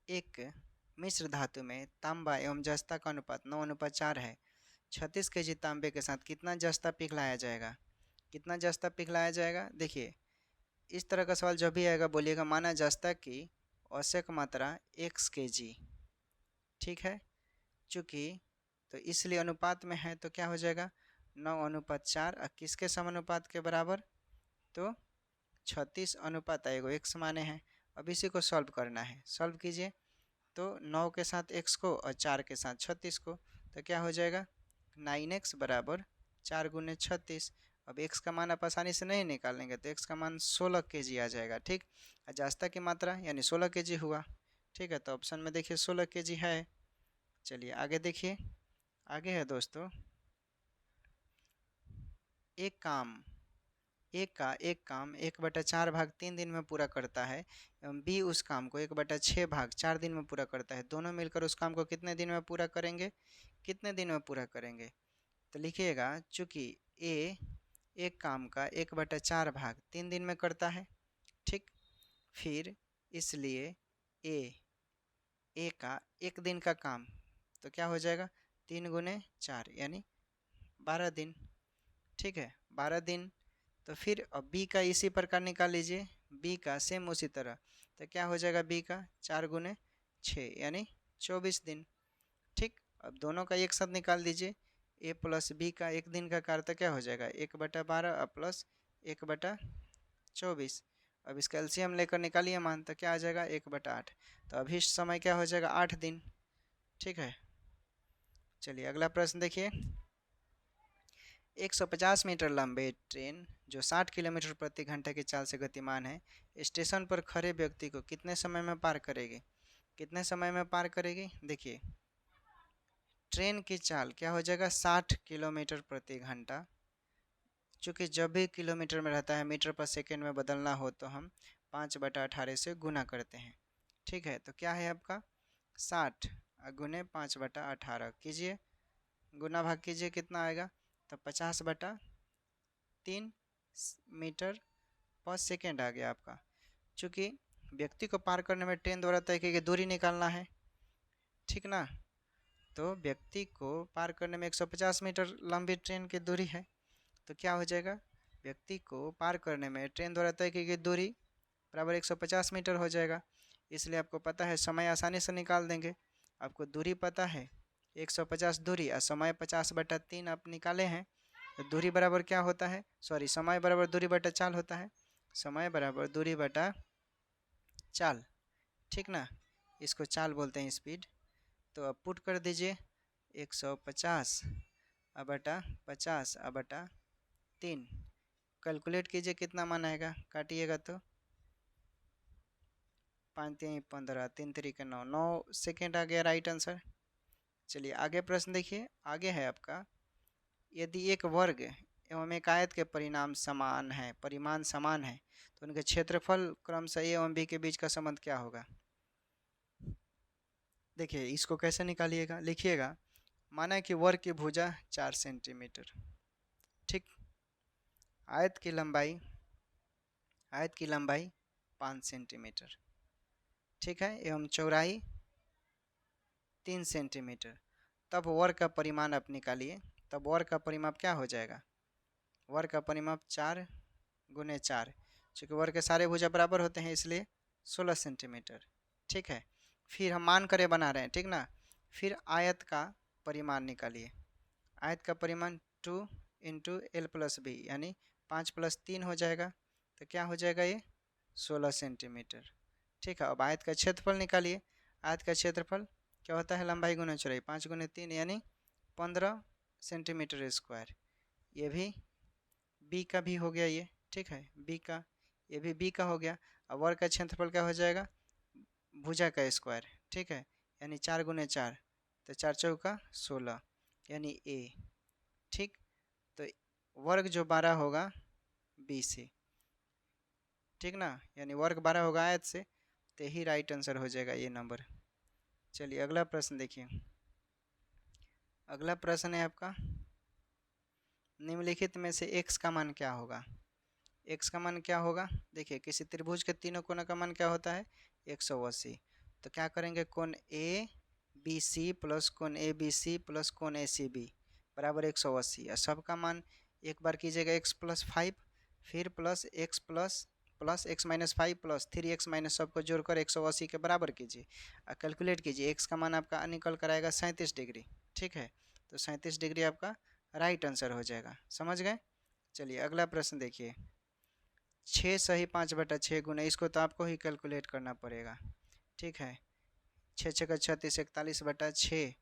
एक मिश्र धातु में तांबा एवं जस्ता का अनुपात 9:4 है। 36 kg तांबे के साथ कितना जस्ता पिघलाया जाएगा। कितना जस्ता पिघलाया जाएगा, देखिए इस तरह का सवाल जब भी आएगा बोलिएगा माना जस्ता की आवश्यक मात्रा x kg। ठीक है, चूँकि तो इसलिए अनुपात में है तो क्या हो जाएगा 9:4 और किसके समानुपात के बराबर, तो 36 अनुपात आएगा, x माने हैं। अब इसी को सॉल्व करना है, सॉल्व कीजिए तो 9 के साथ x को और 4 के साथ 36 को, तो क्या हो जाएगा 9x बराबर 4 गुने 36। अब x का मान आप आसानी से नहीं निकालेंगे तो x का मान 16 kg आ जाएगा। ठीक, अजास्ता की मात्रा यानी 16 kg हुआ। ठीक है, तो ऑप्शन में देखिए 16 kg है। चलिए आगे देखिए, आगे है दोस्तों, एक काम एक काम 1/4 भाग 3 दिन में पूरा करता है एवं बी उस काम को 1/6 भाग 4 दिन में पूरा करता है, दोनों मिलकर उस काम को कितने दिन में पूरा करेंगे, कितने दिन में पूरा करेंगे। तो लिखिएगा चूँकि ए एक काम का 1/4 भाग 3 दिन में करता है। ठीक, फिर इसलिए ए का एक दिन का काम तो क्या हो जाएगा 3 गुने 4 यानी 12 दिन। ठीक है, 12 दिन। तो फिर अब बी का इसी प्रकार निकाल लीजिए, बी का सेम उसी तरह, तो क्या हो जाएगा बी का 4 गुने 6 यानी 24 दिन। ठीक, अब दोनों का एक साथ निकाल दीजिए, ए प्लस बी का एक दिन का कार्य तो क्या हो जाएगा 1/12 प्लस 1/24। अब इसका एलसीएम लेकर निकालिए मान, तो क्या आ जाएगा 1/8, तो अभी समय क्या हो जाएगा 8 दिन। ठीक है, चलिए अगला प्रश्न देखिए, 150 मीटर लंबे ट्रेन जो 60 किलोमीटर प्रति घंटा की चाल से गतिमान है, स्टेशन पर खड़े व्यक्ति को कितने समय में पार करेगी। कितने समय में पार करेगी, देखिए ट्रेन की चाल क्या हो जाएगा 60 किलोमीटर प्रति घंटा, चूँकि जब भी किलोमीटर में रहता है मीटर पर सेकेंड में बदलना हो तो हम 5/18 से गुना करते हैं। ठीक है, तो क्या है आपका 60 गुने 5/18 कीजिए, गुना भाग कीजिए, कितना आएगा, तो 50/3 मीटर पर सेकेंड आ गया आपका। चूँकि व्यक्ति को पार करने में ट्रेन द्वारा तय की गई दूरी निकालना है, ठीक ना, तो व्यक्ति को पार करने में 150 मीटर लंबी ट्रेन की दूरी है, तो क्या हो जाएगा व्यक्ति को पार करने में ट्रेन द्वारा तय की गई दूरी बराबर 150 मीटर हो जाएगा। इसलिए आपको पता है समय आसानी से निकाल देंगे, आपको दूरी पता है 150 दूरी और समय 50/3 आप निकाले हैं, तो दूरी बराबर क्या होता है, सॉरी समय बराबर दूरी बटा चाल होता है, समय बराबर दूरी बटा चाल, ठीक ना, इसको चाल बोलते हैं स्पीड। तो अब पुट कर दीजिए 150 बटा 50 बटा 3, कैलकुलेट कीजिए कितना मान आएगा, काटिएगा तो 5 3 15 3 3 के 9, 9 सेकेंड आ गया राइट आंसर। चलिए आगे प्रश्न देखिए, आगे है आपका, यदि एक वर्ग एवं एक आयत के परिमाण समान है तो उनके क्षेत्रफल क्रमशः ए एवं बी के बीच का संबंध क्या होगा। देखिए इसको कैसे निकालिएगा, लिखिएगा, माना कि वर्ग की भुजा 4 सेंटीमीटर, ठीक, आयत की लंबाई 5 सेंटीमीटर, ठीक है, एवं चौड़ाई 3 सेंटीमीटर, तब वर्ग का परिमाण आप निकालिए। तब वर्ग का परिमाप क्या हो जाएगा, वर्ग का परिमाप 4 गुने 4, चूँकि वर्ग के सारे भुजा बराबर होते हैं इसलिए 16 सेंटीमीटर, ठीक है। फिर हम मान करे बना रहे हैं, ठीक ना, फिर आयत का परिमाण निकालिए, आयत का परिमाण 2 इंटू एल प्लस बी यानी 5 प्लस 3 हो जाएगा, तो क्या हो जाएगा ये 16 सेंटीमीटर, ठीक है। अब आयत का क्षेत्रफल निकालिए, आयत का क्षेत्रफल क्या होता है, लंबाई गुना चौड़ाई, 5 गुने 3 यानी 15 सेंटीमीटर स्क्वायर, ये भी बी का भी हो गया ये, ठीक है, बी का, ये भी बी का हो गया। अब वर्ग का क्षेत्रफल क्या हो जाएगा, भुजा का स्क्वायर, ठीक है, यानी 4 गुने 4, तो 4 चौका 16 यानी ए, ठीक। तो वर्ग जो 12 होगा बी से, ठीक ना, यानी वर्ग 12 होगा आयत से, तो यही राइट आंसर हो जाएगा ये नंबर। चलिए अगला प्रश्न देखिए, अगला प्रश्न है आपका, निम्नलिखित में से x का मान क्या होगा, x का मान क्या होगा, देखिए किसी त्रिभुज के तीनों कोनों का मान क्या होता है 180, तो क्या करेंगे, कोण ए बी सी प्लस कोण ए बी सी प्लस कोण ए सी बी बराबर 180, और सबका मान एक बार कीजिएगा x प्लस 5, फिर plus x minus 5 plus 3x minus सबको जोड़कर 180 के बराबर कीजिए और कैलकुलेट कीजिए, x का मान आपका निकल कर आएगा 37 डिग्री, ठीक है, तो 37 डिग्री आपका राइट आंसर हो जाएगा, समझ गए। चलिए अगला प्रश्न देखिए, 6 सही 5 बटा 6 गुना, इसको तो आपको ही कैलकुलेट करना पड़ेगा, ठीक है, 6 छः 36 41 बटा 6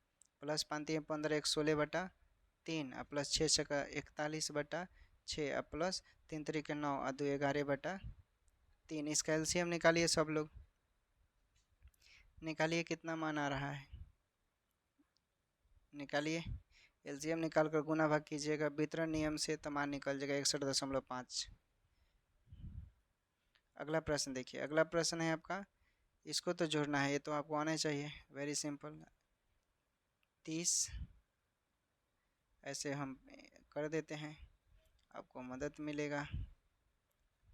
प्लस 5 3 15 1 16 बटा 3 प्लस 6 छः 41 बटा 6 प्लस 3 3 9 2 11 बटा 3, इसका एलसीएम निकालिए सब लोग, निकालिए कितना मान आ रहा है, निकालिए, एलसीएम निकाल कर गुना भाग कीजिएगा वितरण नियम से, तो मान निकल जाएगा 61.5। अगला प्रश्न देखिए, अगला प्रश्न है आपका, इसको तो जोड़ना है, ये तो आपको आना चाहिए, वेरी सिंपल, 30 ऐसे हम कर देते हैं, आपको मदद मिलेगा,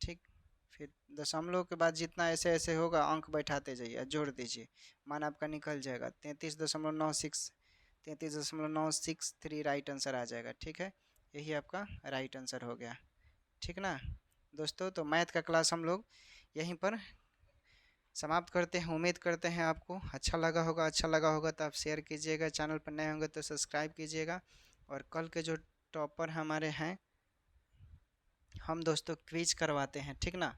ठीक। फिर दशमलव के बाद जितना ऐसे ऐसे होगा अंक बैठाते जाइए, जोड़ दीजिए, मान आपका निकल जाएगा 33.963 राइट आंसर आ जाएगा, ठीक है, यही आपका राइट आंसर हो गया, ठीक ना दोस्तों। तो मैथ का क्लास हम लोग यहीं पर समाप्त करते हैं, उम्मीद करते हैं आपको अच्छा लगा होगा, तो आप शेयर कीजिएगा, चैनल पर नए होंगे तो सब्सक्राइब कीजिएगा, और कल के जो टॉपर हमारे हैं, हम दोस्तों क्विज करवाते हैं, ठीक ना,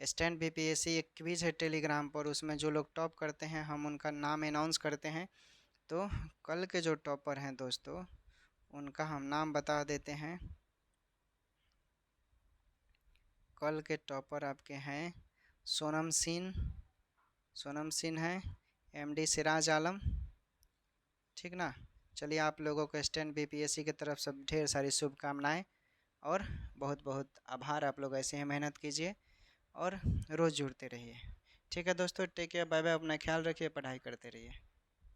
स्टैंड बीपीएससी एक क्विज है टेलीग्राम पर, उसमें जो लोग टॉप करते हैं हम उनका नाम अनाउंस करते हैं, तो कल के जो टॉपर हैं दोस्तों उनका हम नाम बता देते हैं, कल के टॉपर आपके हैं सोनम सिंह है, एमडी सिराज आलम, ठीक ना। चलिए आप लोगों को स्टैंड बीपीएससी की तरफ से ढेर सारी शुभकामनाएं और बहुत बहुत आभार, आप लोग ऐसे ही मेहनत कीजिए और रोज़ जुड़ते रहिए, ठीक है दोस्तों, टेक केयर, बाय बाय, अपना ख्याल रखिए, पढ़ाई करते रहिए।